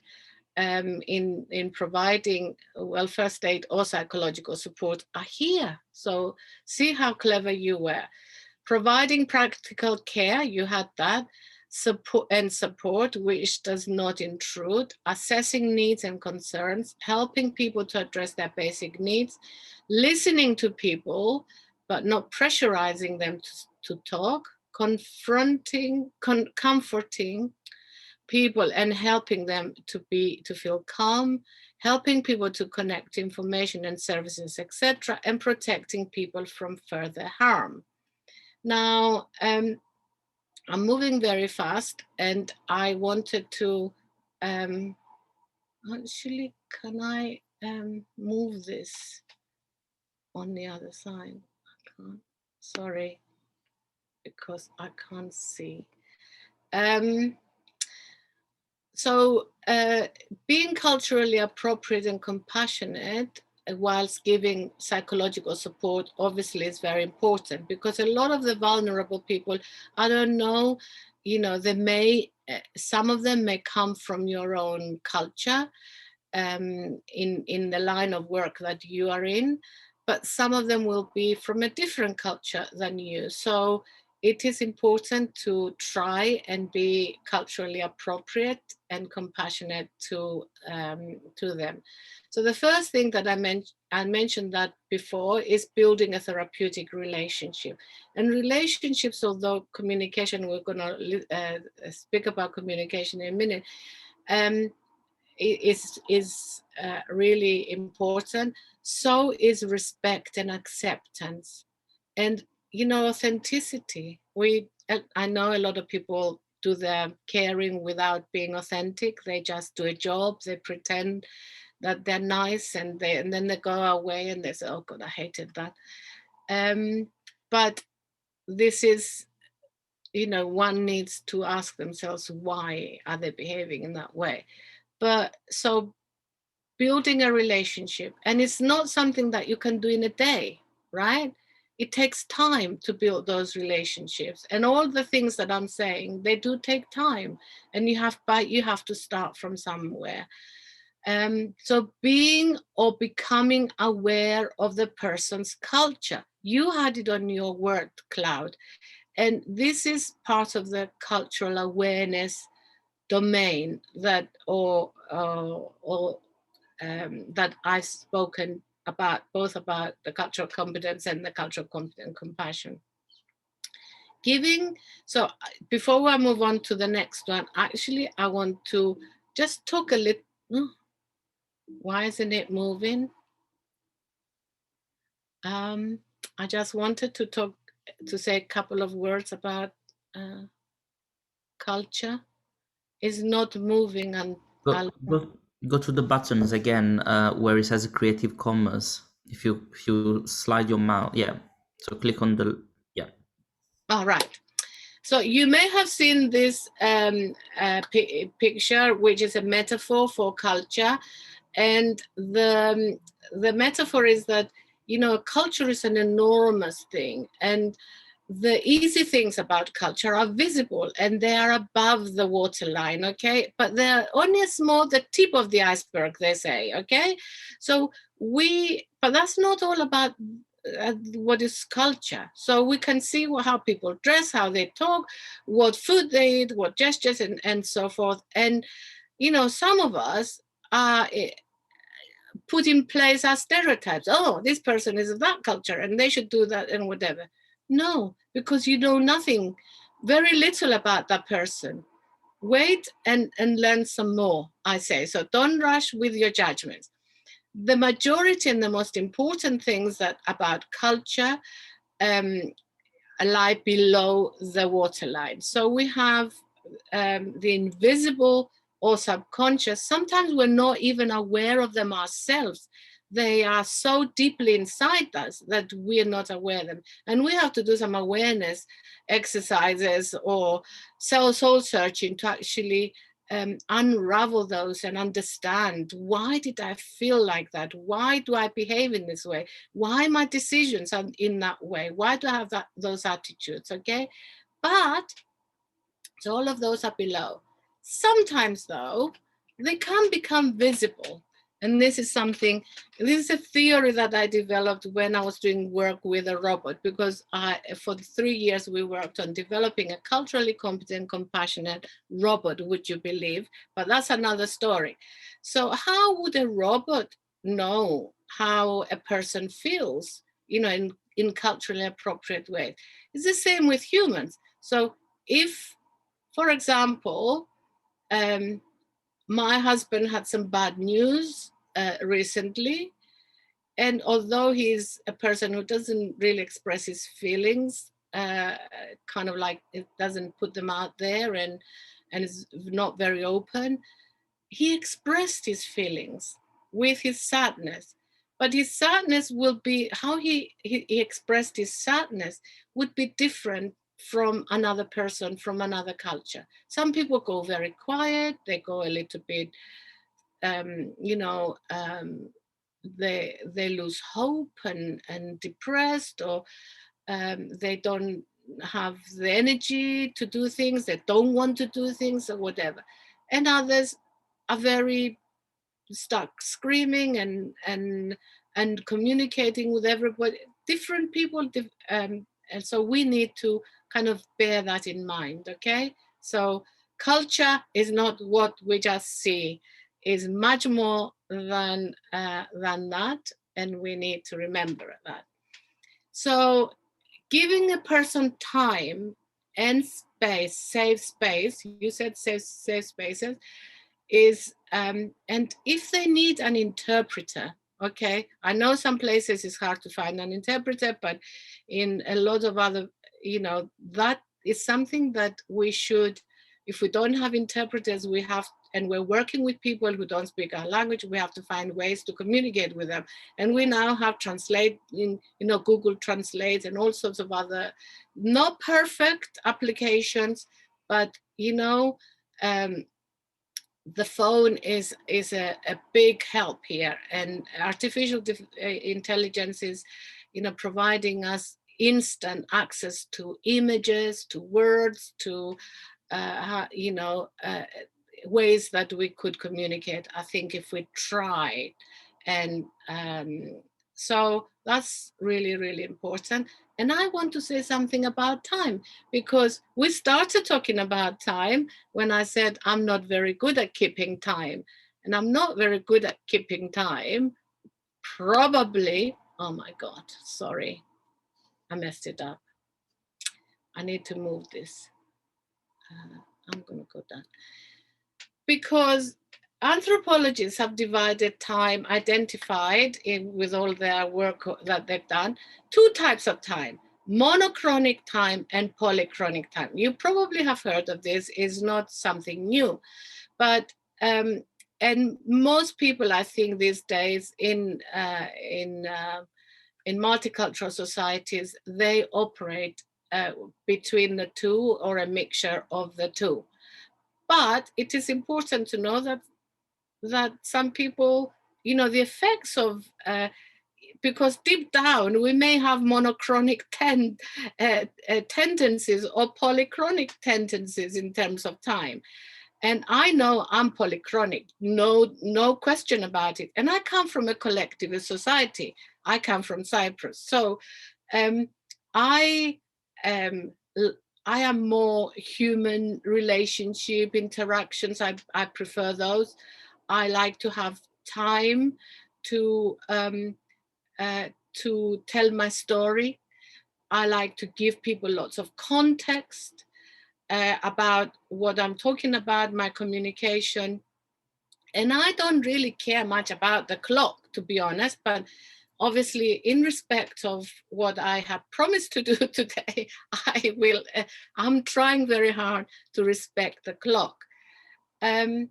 A: in providing first aid or psychological support are here. So see how clever you were. Providing practical care, you had that. Support which does not intrude, assessing needs and concerns, helping people to address their basic needs, listening to people but not pressurizing them to talk, comforting people and helping them to feel calm, helping people to connect information and services, etc., and protecting people from further harm. Now, I'm moving very fast, and I wanted to actually, can I move this on the other side? I can't. Sorry, because I can't see. So being culturally appropriate and compassionate whilst giving psychological support obviously is very important, because a lot of the vulnerable people, I don't know, some of them may come from your own culture in the line of work that you are in, but some of them will be from a different culture than you. So it is important to try and be culturally appropriate and compassionate to them. So the first thing that I mentioned that before is building a therapeutic relationship. And relationships, although communication, we're going to speak about communication in a minute, is really important. So is respect and acceptance, and authenticity. I know a lot of people do their caring without being authentic. They just do a job. They pretend that they're nice, and then they go away and they say, "Oh God, I hated that." But this is, one needs to ask themselves, why are they behaving in that way? But so building a relationship, and it's not something that you can do in a day, right? It takes time to build those relationships, and all the things that I'm saying, they do take time, and you have to start from somewhere. So being or becoming aware of the person's culture. You had it on your word cloud, and this is part of the cultural awareness domain that that I've spoken about, both about the cultural competence and the cultural competence compassion. Giving, so before I move on to the next one, actually I want to just talk a little, why isn't it moving? I just wanted to say a couple of words about culture. It's not moving, and
C: Go to the buttons again, where it says Creative Commons. If you slide your mouse, yeah. So click on the, yeah.
A: All right. So you may have seen this picture, which is a metaphor for culture, and the metaphor is that, you know, culture is an enormous thing, and the easy things about culture are visible and they are above the waterline, okay? But they're only the tip of the iceberg, they say, okay? So but that's not all about what is culture. So we can see how people dress, how they talk, what food they eat, what gestures, and so forth. And, you know, some of us are put in place as stereotypes. Oh, this person is of that culture and they should do that and whatever. No, because you know nothing, very little about that person. Wait and learn some more, I say. So don't rush with your judgments. The majority and the most important things about culture lie below the waterline. So we have the invisible or subconscious. Sometimes we're not even aware of them ourselves. They are so deeply inside us that we are not aware of them. And we have to do some awareness exercises or soul searching to actually unravel those and understand, why did I feel like that? Why do I behave in this way? Why my decisions are in that way? Why do I have those attitudes? Okay. But so all of those are below. Sometimes, though, they can become visible. And this is a theory that I developed when I was doing work with a robot, because for 3 years we worked on developing a culturally competent, compassionate robot, would you believe? But that's another story. So how would a robot know how a person feels, you know, in culturally appropriate ways? It's the same with humans. So if, for example, my husband had some bad news recently, and although he's a person who doesn't really express his feelings, kind of like it doesn't put them out there and is not very open, he expressed his feelings with his sadness. But his sadness will be, how he expressed his sadness would be different from another person, from another culture. Some people go very quiet, they go a little bit, they lose hope and depressed, or they don't have the energy to do things, they don't want to do things or whatever. And others are very stuck screaming and communicating with everybody, different people, and so we need to kind of bear that in mind. Okay, so culture is not what we just see, is much more than that, and we need to remember that. So giving a person time and space, safe space, you said safe spaces, is and if they need an interpreter, okay, I know some places it's hard to find an interpreter, but in a lot of other, you know, that is something that we should, if we don't have interpreters, we have, and we're working with people who don't speak our language, we have to find ways to communicate with them. And we now have translate in, you know, Google Translate and all sorts of other not perfect applications, but you know, the phone is a big help here, and artificial intelligence is, providing us instant access to images, to words, to ways that we could communicate, I think, if we try. And so that's really, really important. And I want to say something about time, because we started talking about time when I said I'm not very good at keeping time. And I'm not very good at keeping time. Probably, oh my God, sorry, I messed it up. I need to move this. I'm going to go down. Because anthropologists have divided time, identified with all their work that they've done, two types of time: monochronic time and polychronic time. You probably have heard of this, is not something new, but and most people, I think, these days in multicultural societies, they operate between the two, or a mixture of the two. But it is important to know that some people, the effects of, because deep down we may have monochronic tendencies or polychronic tendencies in terms of time. And I know I'm polychronic, no question about it. And I come from a collectivist society. I come from Cyprus. So I am more human relationship interactions. I prefer those. I like to have time to tell my story. I like to give people lots of context about what I'm talking about, my communication. And I don't really care much about the clock, to be honest, but obviously, in respect of what I have promised to do today, I'm trying very hard to respect the clock. On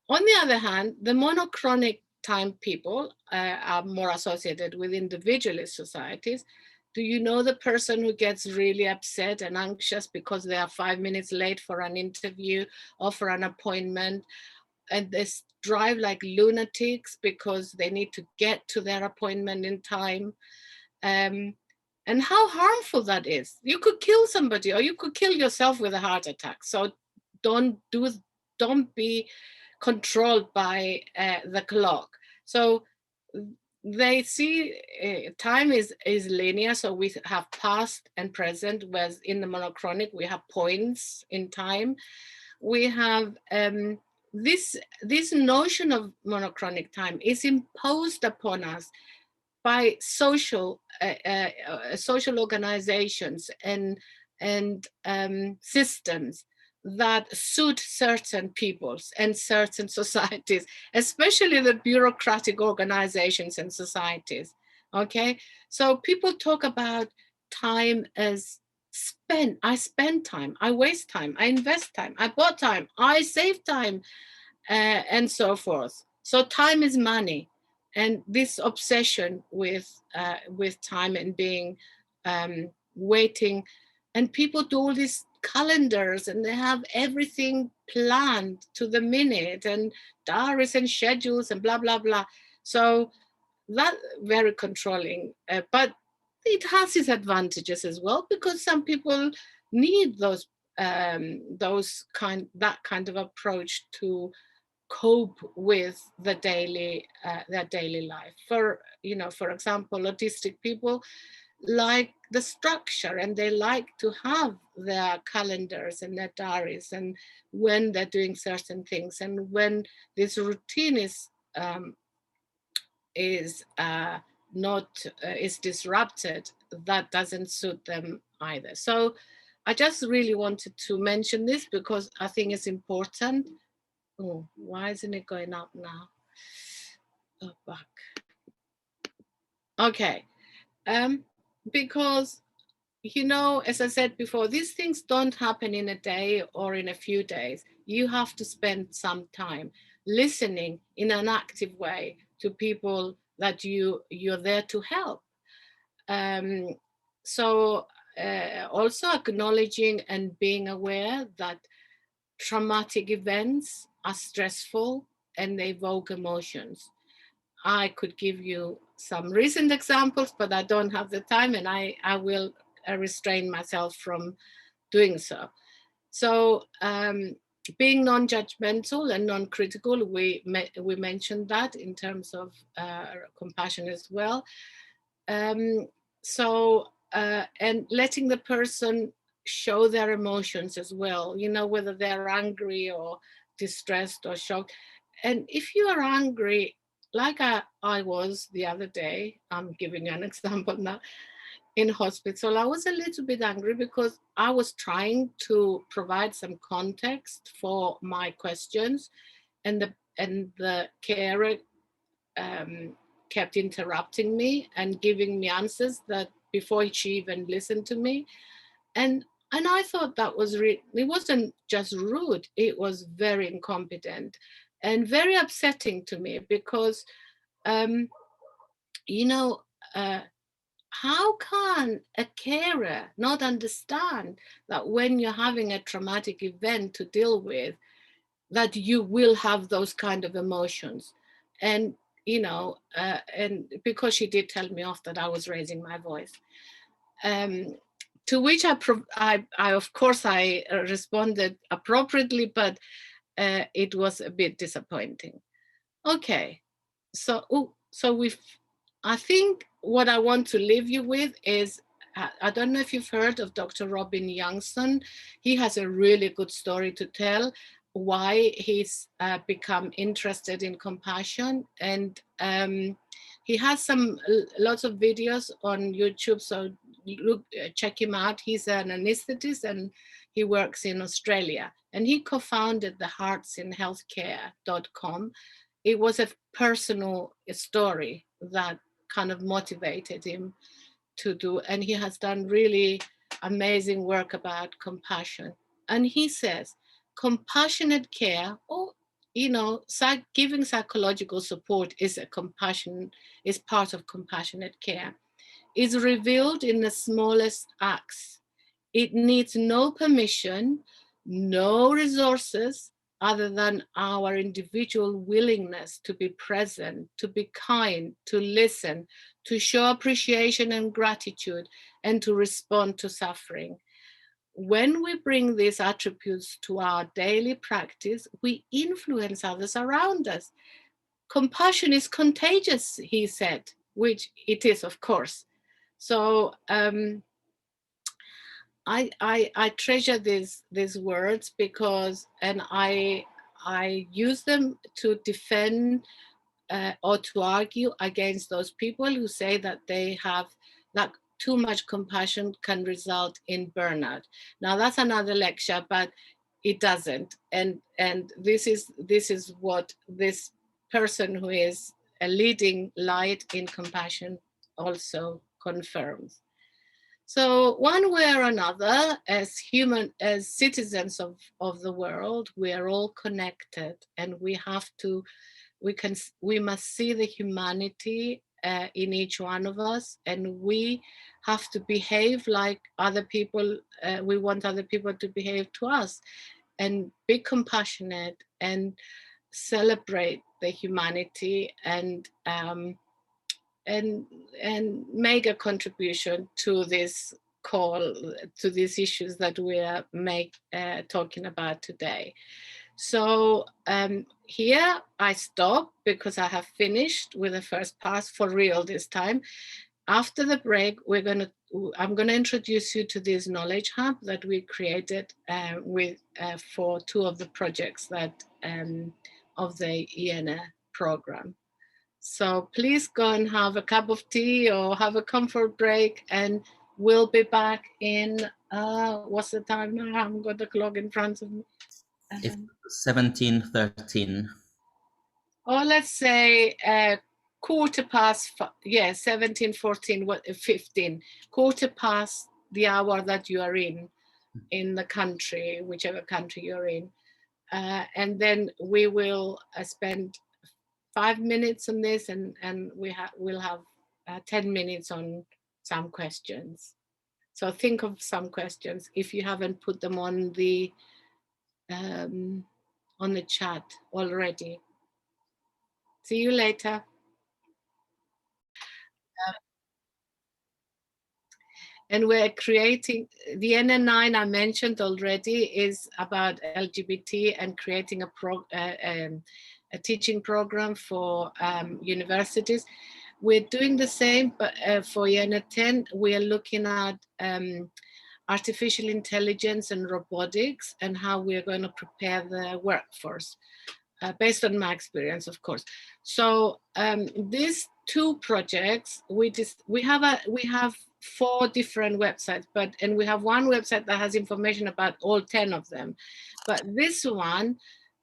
A: the other hand, the monochronic time people are more associated with individualist societies. Do you know the person who gets really upset and anxious because they are 5 minutes late for an interview or for an appointment, and they drive like lunatics because they need to get to their appointment in time? And how harmful that is. You could kill somebody, or you could kill yourself with a heart attack. So don't be controlled by the clock. So they see time is linear. So we have past and present, whereas in the monochronic we have points in time. We have this notion of monochronic time is imposed upon us by social organizations and systems that suit certain peoples and certain societies, especially the bureaucratic organizations and societies. Okay, so people talk about time as spend. I spend time, I waste time, I invest time, I bought time, I save time, and so forth. So time is money, and this obsession with time and being waiting, and people do all these calendars and they have everything planned to the minute, and diaries and schedules and blah blah blah. So that very controlling, but it has its advantages as well, because some people need that kind of approach to cope with their daily life. For example, autistic people like the structure, and they like to have their calendars and their diaries, and when they're doing certain things, and when this routine is disrupted, that doesn't suit them either. So I just really wanted to mention this because I think it's important. Oh, why isn't it going up now? Oh, back. Okay. Because, as I said before, these things don't happen in a day or in a few days. You have to spend some time listening in an active way to people that you're there to help. So also acknowledging and being aware that traumatic events are stressful and they evoke emotions. I could give you some recent examples, but I don't have the time, and I will restrain myself from doing so. So being non-judgmental and non-critical, we mentioned that in terms of compassion as well. And letting the person show their emotions as well, you know, whether they're angry or distressed or shocked. And if you are angry, like I was the other day, I'm giving you an example now, in hospital, I was a little bit angry because I was trying to provide some context for my questions, and the carer kept interrupting me and giving me answers that before she even listened to me, and I thought that was it wasn't just rude, it was very incompetent and very upsetting to me because you know. How can a carer not understand that when you're having a traumatic event to deal with, that you will have those kind of emotions? And, you know, and because she did tell me off that I was raising my voice. To which I of course, I responded appropriately, but it was a bit disappointing. Okay, so I think what I want to leave you with is, I don't know if you've heard of Dr. Robin Youngson. He has a really good story to tell why he's become interested in compassion, and he has lots of videos on YouTube. So check him out. He's an anesthetist and he works in Australia, and he co-founded the heartsinhealthcare.com. It was a personal story that kind of motivated him to do, and he has done really amazing work about compassion. And he says compassionate care, or you know, giving psychological support is part of compassionate care, is revealed in the smallest acts. It needs no permission, no resources other than our individual willingness to be present, to be kind, to listen, to show appreciation and gratitude, and to respond to suffering. When we bring these attributes to our daily practice, we influence others around us. Compassion is contagious, he said, which it is, of course. So I treasure these words because, and I use them to defend or to argue against those people who say that they have that too much compassion can result in burnout. Now that's another lecture, but it doesn't. And this is what this person who is a leading light in compassion also confirms. So one way or another, as citizens of the world, we are all connected, and we must see the humanity in each one of us, and we have to behave like other people. We want other people to behave to us, and be compassionate and celebrate the humanity, and make a contribution to this call, to these issues that we are talking about today. So here I stop because I have finished with the first pass for real this time. After the break, I'm going to introduce you to this knowledge hub that we created for two of the projects that of the IENA program. So please go and have a cup of tea or have a comfort break, and we'll be back in, what's the time now? I haven't got the clock in front of me.
C: 17:13.
A: Or let's say 17:14, 15, quarter past the hour that you are in the country, whichever country you're in. And then we will spend 5 minutes on this, and we'll have 10 minutes on some questions. So think of some questions if you haven't put them on on the chat already. See you later. And we're creating, the NN9 I mentioned already is about LGBT and creating a teaching program for universities. We're doing the same, but for ENA 10, we are looking at artificial intelligence and robotics and how we're going to prepare the workforce. Based on my experience, of course. So these two projects, we have 4 different websites, and we have one website that has information about all 10 of them. But this one,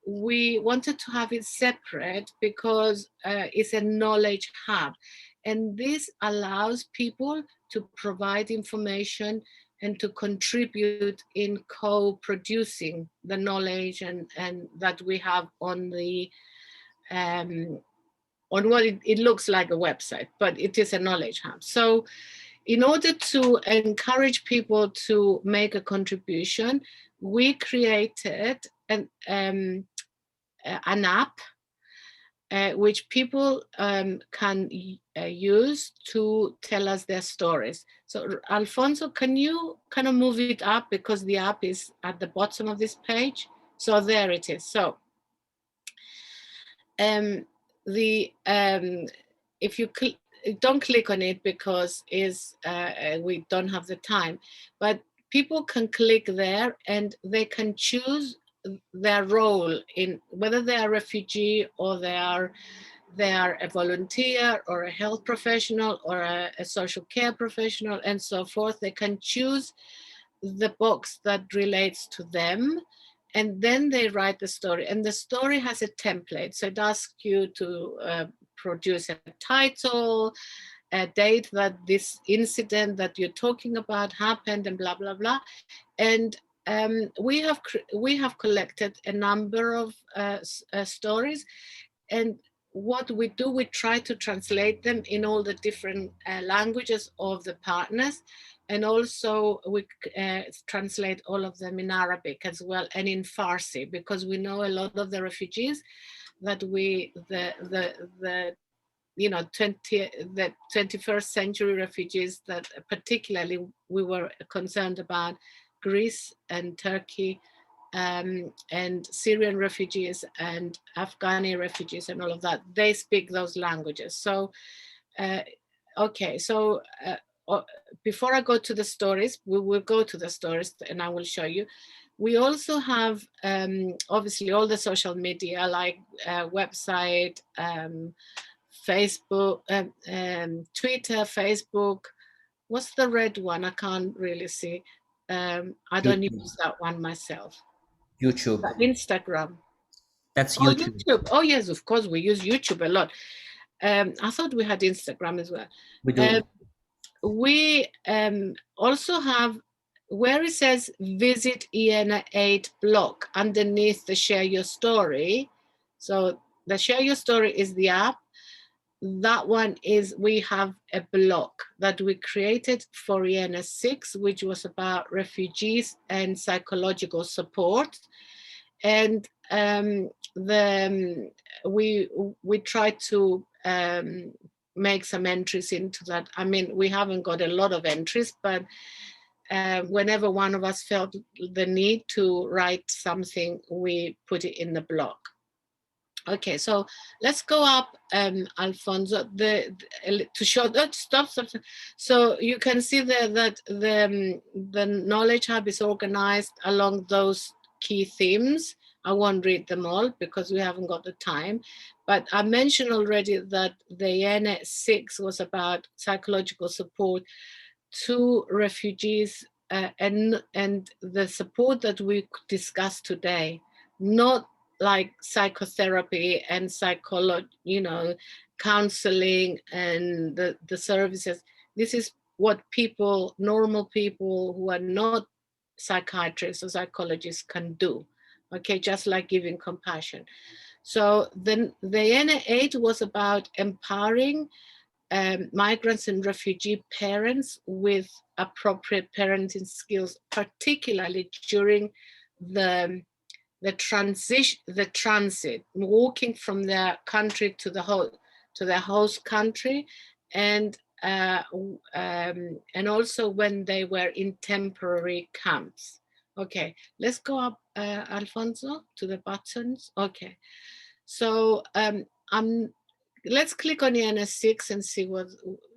A: we wanted to have it separate because it's a knowledge hub. And this allows people to provide information and to contribute in co-producing the knowledge and that we have on the on what it looks like a website, but it is a knowledge hub. So in order to encourage people to make a contribution, we created an app which people can use to tell us their stories. So Alfonso, can you kind of move it up because the app is at the bottom of this page? So there it is. So if you don't click on it because we don't have the time, but people can click there and they can choose their role in whether they are a refugee or they are a volunteer or a health professional or a social care professional and so forth. They can choose the box that relates to them, and then they write the story, and the story has a template. So it asks you to produce a title, a date that this incident that you're talking about happened, and blah blah blah. And we have collected a number of stories, and what we do, we try to translate them in all the different languages of the partners, and also we translate all of them in Arabic as well and in Farsi, because we know a lot of the refugees that the 21st century refugees that particularly we were concerned about, Greece and Turkey, and Syrian refugees and Afghani refugees and all of that, they speak those languages. So, okay, so before I go to the stories, we will go to the stories and I will show you. We also have obviously all the social media like website, Facebook, Twitter, Facebook. What's the red one? I can't really see. I don't use that one myself.
C: YouTube.
A: Instagram.
C: That's
A: Oh,
C: YouTube.
A: YouTube. Oh, yes, of course. We use YouTube a lot. I thought we had Instagram as well.
C: We do.
A: We also have where it says visit ENA 8 blog underneath the share your story. So the share your story is the app. That one is, we have a blog that we created for ENA 6, which was about refugees and psychological support. And we try to make some entries into that. I mean, we haven't got a lot of entries, but whenever one of us felt the need to write something, we put it in the blog. Okay, so let's go up, Alfonso, to show that stop. So you can see there that the Knowledge Hub is organized along those key themes. I won't read them all because we haven't got the time, but I mentioned already that the ENA 6 was about psychological support to refugees and the support that we discussed today, not like psychotherapy and counseling and the services. This is what people, normal people who are not psychiatrists or psychologists can do. Okay, just like giving compassion. So the ENA 8 was about empowering migrants and refugee parents with appropriate parenting skills, particularly during the the transit, walking from their country to their host country, and also when they were in temporary camps. Okay, let's go up, Alfonso, to the buttons. Okay, so let's click on ENS6 and see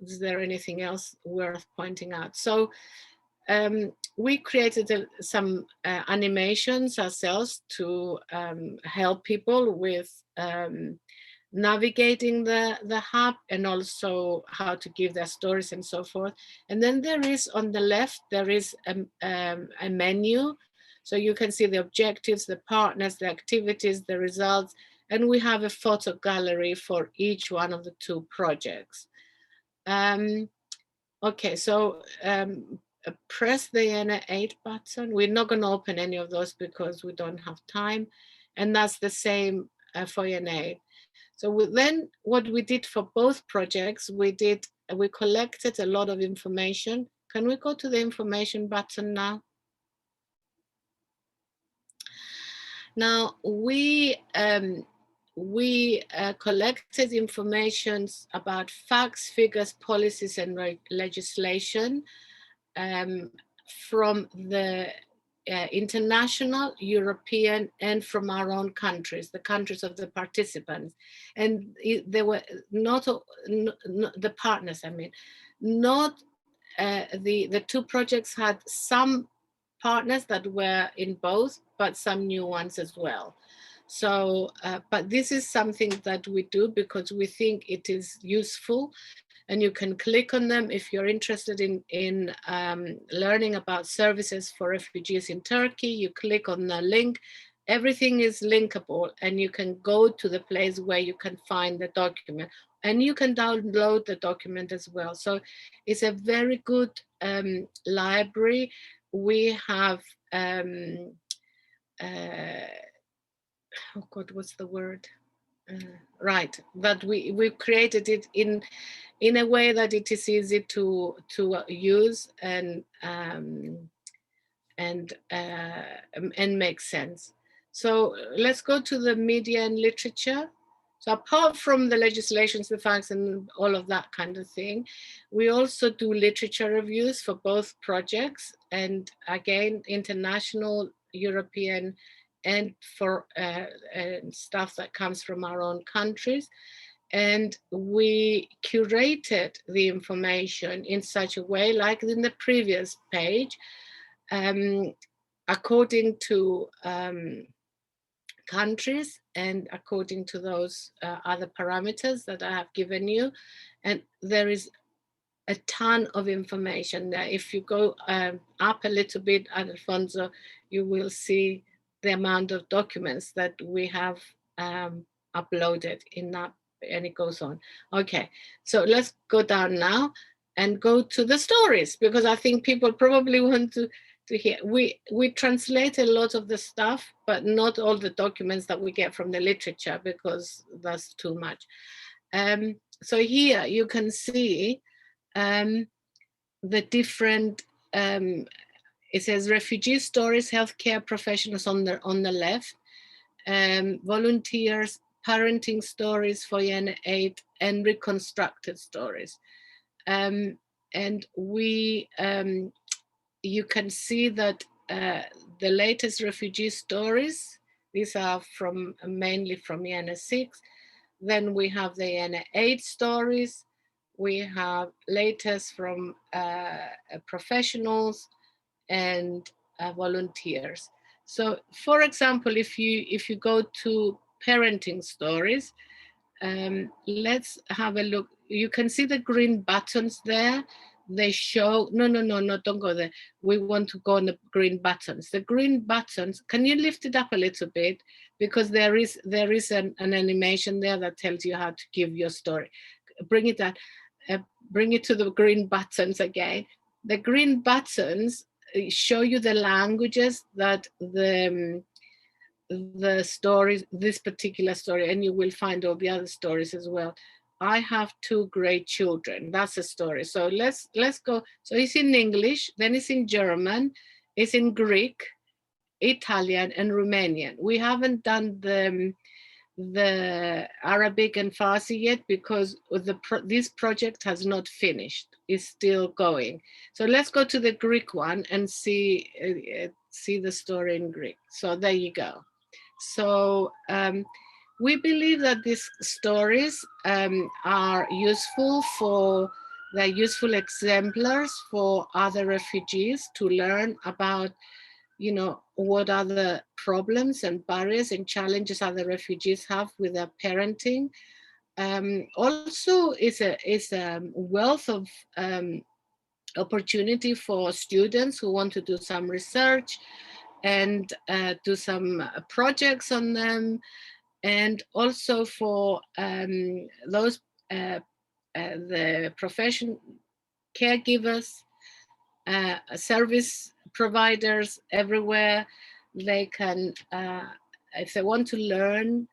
A: is there anything else worth pointing out. So we created some animations ourselves to help people with navigating the hub, and also how to give their stories and so forth. And then there is, on the left, there is a menu. So you can see the objectives, the partners, the activities, the results, and we have a photo gallery for each one of the 2 projects. Okay, so press the ENA8 button. We're not going to open any of those because we don't have time. And that's the same for ENA8. So then what we did for both projects, we collected a lot of information. Can we go to the information button now? Now we collected information about facts, figures, policies, and legislation from the international, European, and from our own countries, the countries of the participants. And they were not the partners, I mean, not the 2 projects had some partners that were in both, but some new ones as well. So, but this is something that we do because we think it is useful, and you can click on them if you're interested in learning about services for refugees in Turkey. You click on the link, everything is linkable, and you can go to the place where you can find the document, and you can download the document as well. So it's a very good library. We have, oh God, what's the word? Right, that we've created it in a way that it is easy to use and make sense. So let's go to the media and literature. So apart from the legislations, the facts, and all of that kind of thing, we also do literature reviews for both projects, and again, international, European, and for stuff that comes from our own countries. And we curated the information in such a way, like in the previous page, according to countries and according to those other parameters that I have given you. And there is a ton of information there. If you go up a little bit, Alfonso, you will see the amount of documents that we have uploaded in that, and it goes on. Okay, so let's go down now and go to the stories, because I think people probably want to hear. We translate a lot of the stuff, but not all the documents that we get from the literature, because that's too much. So here you can see the different, it says refugee stories, healthcare professionals on the left, volunteers, parenting stories for EN8, and reconstructed stories. And we, you can see that the latest refugee stories, these are from mainly from EN6. Then we have the EN8 stories. We have latest from professionals and volunteers. So, for example, if you go to parenting stories, let's have a look. You can see the green buttons there. They show, no, don't go there. We want to go on the green buttons. The green buttons, can you lift it up a little bit? Because there is an animation there that tells you how to give your story. Bring it up, bring it to the green buttons again. The green buttons show you the languages that the stories, this particular story, and you will find all the other stories as well. I have 2 great children. That's a story. So let's go. So it's in English, then it's in German, it's in Greek, Italian, and Romanian. We haven't done the Arabic and Farsi yet because this project has not finished. It's still going. So let's go to the Greek one and see the story in Greek. So there you go. So we believe that these stories are useful they're useful exemplars for other refugees to learn about, you know, what are the problems and barriers and challenges other refugees have with their parenting. Also, it's a wealth of opportunity for students who want to do some research and do some projects on them, and also for those the profession caregivers, service providers everywhere. They can, if they want to learn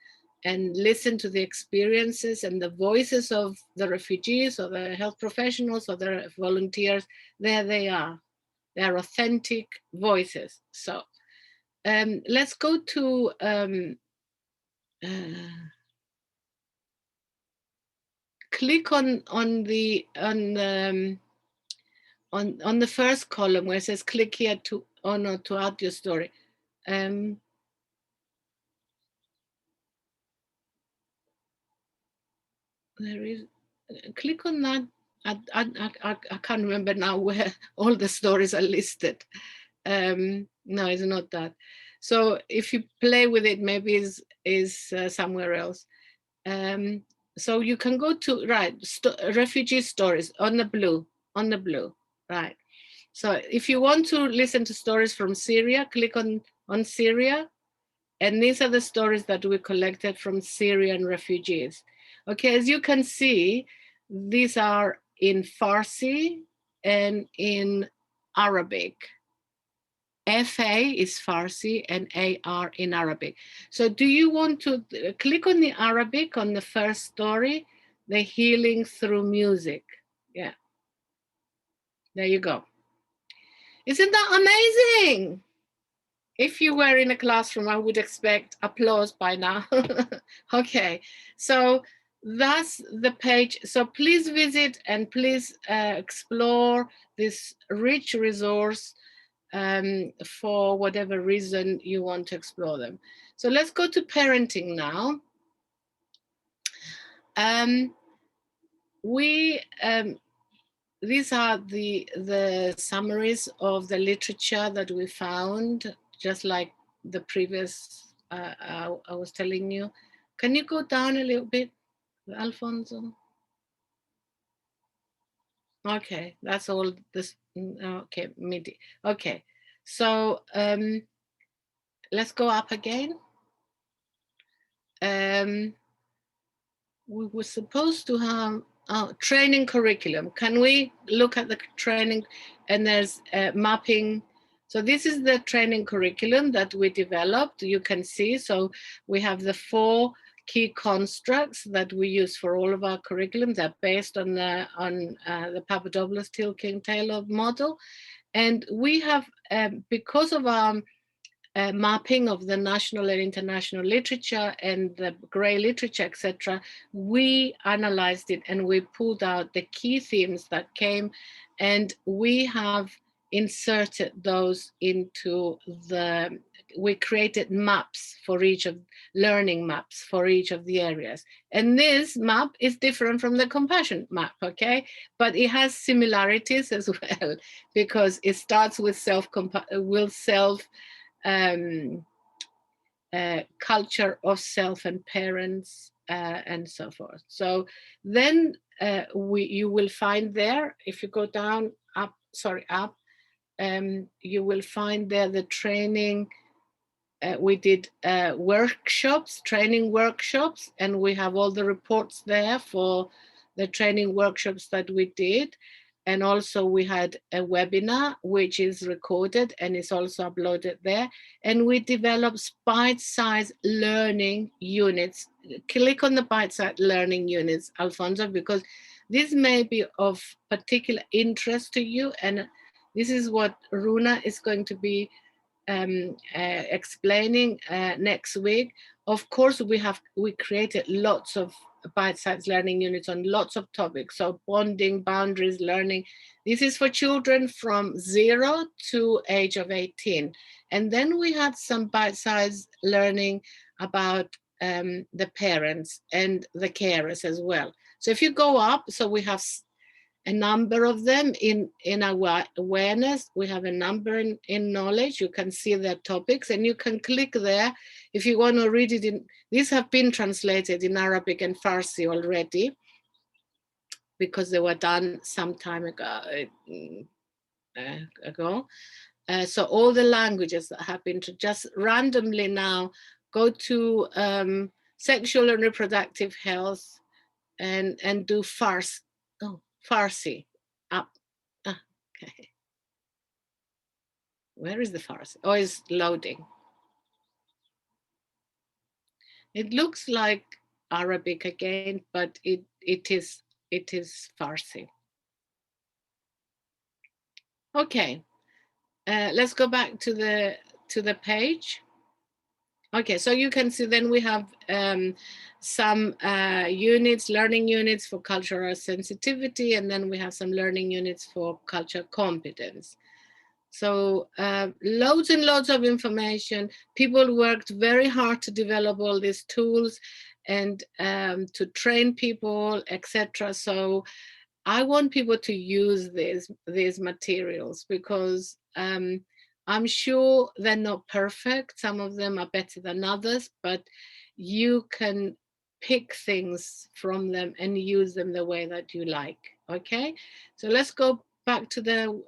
A: and listen to the experiences and the voices of the refugees or the health professionals or the volunteers, there they are. They're authentic voices. So let's go to click on the first column where it says click here to add your story. There is, click on that. I can't remember now where all the stories are listed. No, it's not that. So if you play with it, maybe is somewhere else. So you can go to, right, refugee stories on the blue, right. So if you want to listen to stories from Syria, click on Syria. And these are the stories that we collected from Syrian refugees. Okay, as you can see, these are in Farsi and in Arabic. FA is Farsi and AR in Arabic. So do you want to click on the Arabic on the first story, the healing through music? Yeah, there you go. Isn't that amazing? If you were in a classroom, I would expect applause by now. Okay, so that's the page. So please visit and please explore this rich resource for whatever reason you want to explore them. So let's go to parenting now. These are the summaries of the literature that we found, just like the previous I was telling you. Can you go down a little bit, Alfonso? Okay, that's all this. Okay, MIDI. Okay, so let's go up again. We were supposed to have training curriculum. Can we look at the training? And there's mapping. So this is the training curriculum that we developed. You can see, so we have the 4 key constructs that we use for all of our curriculum. They're based on the Papadopoulos-Tilking-Taylor model. And we have, because of our mapping of the national and international literature and the grey literature, etc., we analyzed it and we pulled out the key themes that came, and we have inserted those into we created maps for each of learning maps for each of the areas. And this map is different from the compassion map, okay? But it has similarities as well, because it starts with culture of self and parents and so forth. So then you will find there, if you go down, up, you will find there the training. We did training workshops, and we have all the reports there for the training workshops that we did. And also we had a webinar, which is recorded and is also uploaded there. And we developed bite-sized learning units. Click on the bite-sized learning units, Alfonso, because this may be of particular interest to you. And this is what Runa is going to be explaining next week. Of course, we created lots of bite-sized learning units on lots of topics. So bonding, boundaries, learning. This is for children from 0 to age of 18. And then we had some bite-sized learning about the parents and the carers as well. So if you go up, so we have a number of them in our awareness. We have a number in knowledge. You can see their topics and you can click there if you want to read it. These have been translated in Arabic and Farsi already because they were done some time ago. So all the languages that have been just randomly now go to sexual and reproductive health and do Farsi up. Okay. Where is the Farsi? Oh, it's loading. It looks like Arabic again, but it is Farsi. Okay, let's go back to the page. Okay, so you can see then we have some units, learning units for cultural sensitivity, and then we have some learning units for cultural competence. So loads and loads of information. People worked very hard to develop all these tools and to train people, etc. So I want people to use these materials because I'm sure they're not perfect. Some of them are better than others, but you can pick things from them and use them the way that you like. Okay, so let's go back to the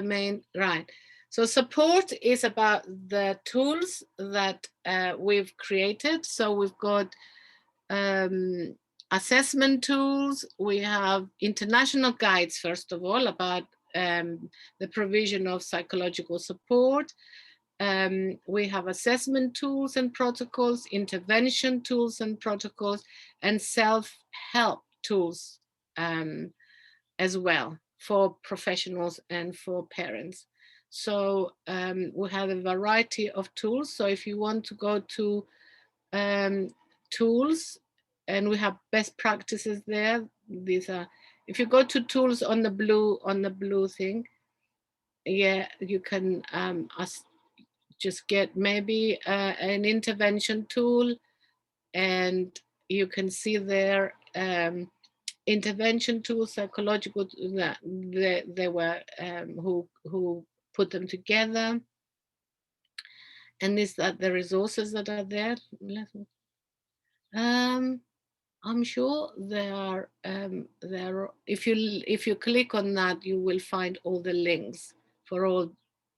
A: main, right. So support is about the tools that we've created. So we've got assessment tools. We have international guides, first of all, about the provision of psychological support. We have assessment tools and protocols, intervention tools and protocols, and self-help tools as well for professionals and for parents. So we have a variety of tools. So if you want to go to tools, and we have best practices there. These are, if you go to tools on the blue thing, yeah, you can just get maybe an intervention tool, and you can see there intervention tools, psychological, they were who put them together. And is that the resources that are there? I'm sure there are. If you click on that, you will find all the links for all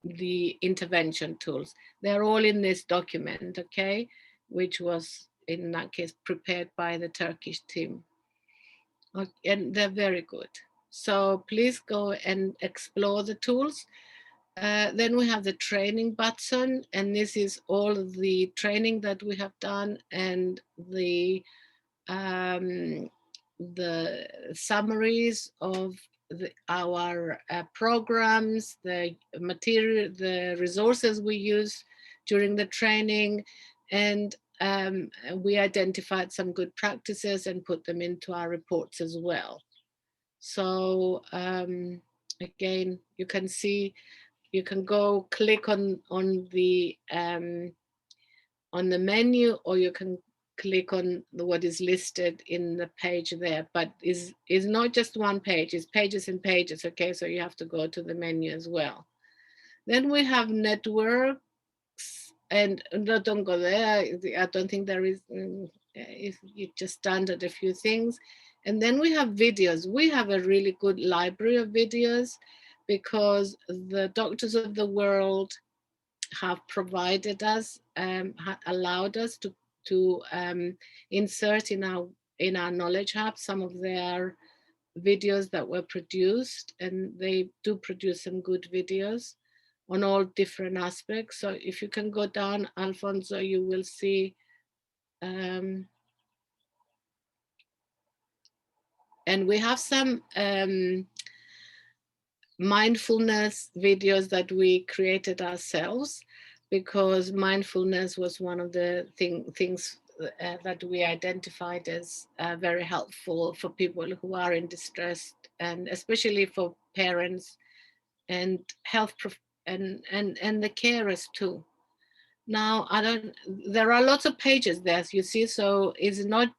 A: the intervention tools. They're all in this document, okay, which was in that case prepared by the Turkish team. And they're very good. So please go and explore the tools. Then we have the training button, and this is all the training that we have done and the summaries of our programs, the material, the resources we use during the training, and we identified some good practices and put them into our reports as well. So again, you can see, you can go click on the menu, or you can click on what is listed in the page there, but is not just one page, it's pages and pages, okay? So you have to go to the menu as well. Then we have networks, and no, don't go there. I don't think there is, if you just standard a few things. And then we have videos. We have a really good library of videos because the Doctors of the World have provided us, allowed us to insert in our Knowledge Hub some of their videos that were produced, and they do produce some good videos on all different aspects. So if you can go down, Alfonso, you will see and we have some mindfulness videos that we created ourselves, because mindfulness was one of the things that we identified as very helpful for people who are in distress, and especially for parents and and the carers too. Now, there are lots of pages there, as you see, so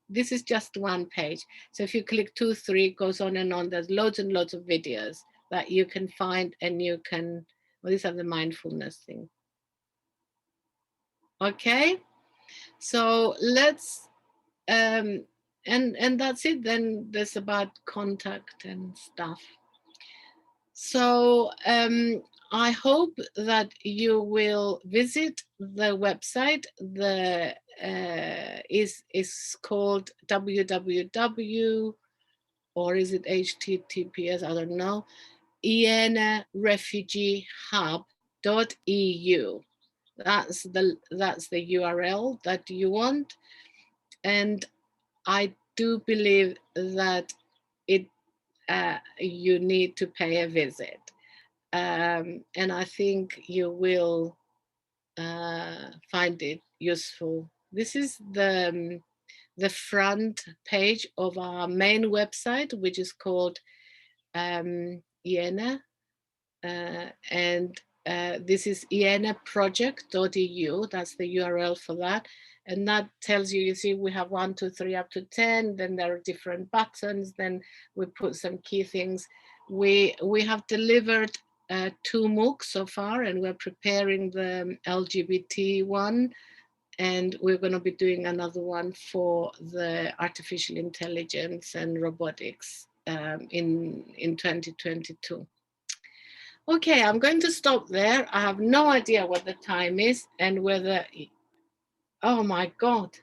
A: this is just one page. So if you click 2, 3, it goes on and on. There's loads and loads of videos that you can find, and you can, well, these are the mindfulness thing. Okay, so let's, and that's it. Then there's about contact and stuff. So I hope that you will visit the website. The is called www, or is it HTTPS? I don't know. refugeehub.eu. That's the URL that you want, and I do believe that you need to pay a visit. And I think you will find it useful. This is the front page of our main website, which is called IENA, and this is ienaproject.eu. That's the URL for that. And that tells you, you see, we have 1, 2, 3, up to 10. Then there are different buttons. Then we put some key things. We have delivered 2 MOOCs so far, and we're preparing the LGBT one. And we're going to be doing another one for the artificial intelligence and robotics in 2022. Okay, I'm going to stop there. I have no idea what the time is and whether, oh my God,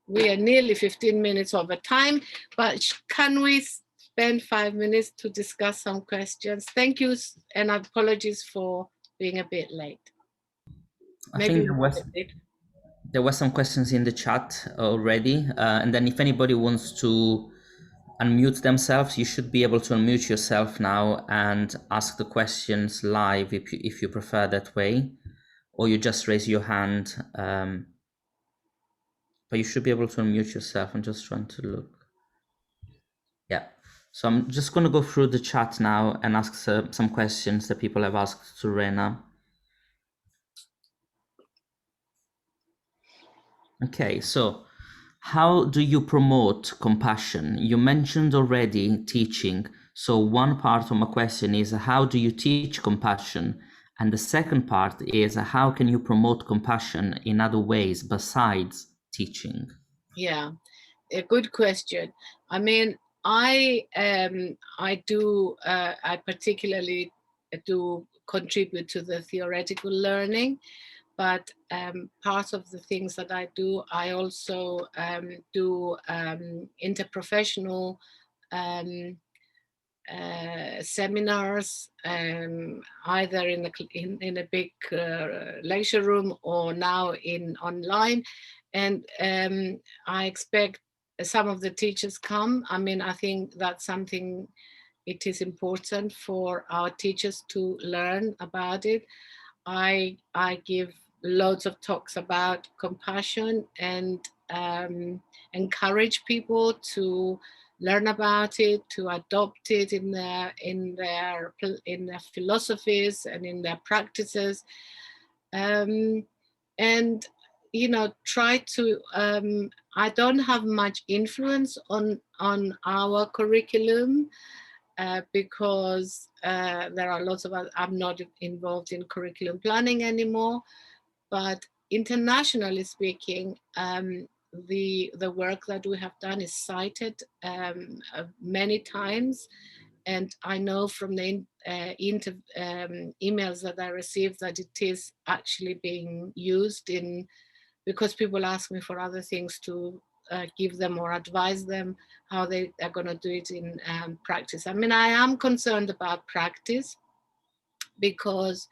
A: we are nearly 15 minutes over time, but can we spend 5 minutes to discuss some questions? Thank you, and apologies for being a bit late.
C: I think there were some questions in the chat already, and then if anybody wants to unmute themselves, you should be able to unmute yourself now and ask the questions live if you prefer that way, or you just raise your hand, but you should be able to unmute yourself. I'm just trying to look. Yeah, so I'm just going to go through the chat now and ask some questions that people have asked to Rena. Okay, so how do you promote compassion? You mentioned already teaching. So one part of my question is, how do you teach compassion? And the second part is, how can you promote compassion in other ways besides teaching?
A: Yeah, a good question. I mean, I particularly do contribute to the theoretical learning, but part of the things that I do, I also do interprofessional seminars, either in a big lecture room or now online, and I expect some of the teachers come. I mean, I think that's something, it is important for our teachers to learn about it. I give loads of talks about compassion and encourage people to learn about it, to adopt it in their philosophies and in their practices, and try to. I don't have much influence on our curriculum. Because there are lots of I'm not involved in curriculum planning anymore, but internationally speaking, the work that we have done is cited many times, and I know from the emails that I received that it is actually being used because people ask me for other things to give them or advise them how they are going to do it in practice. I mean, I am concerned about practice because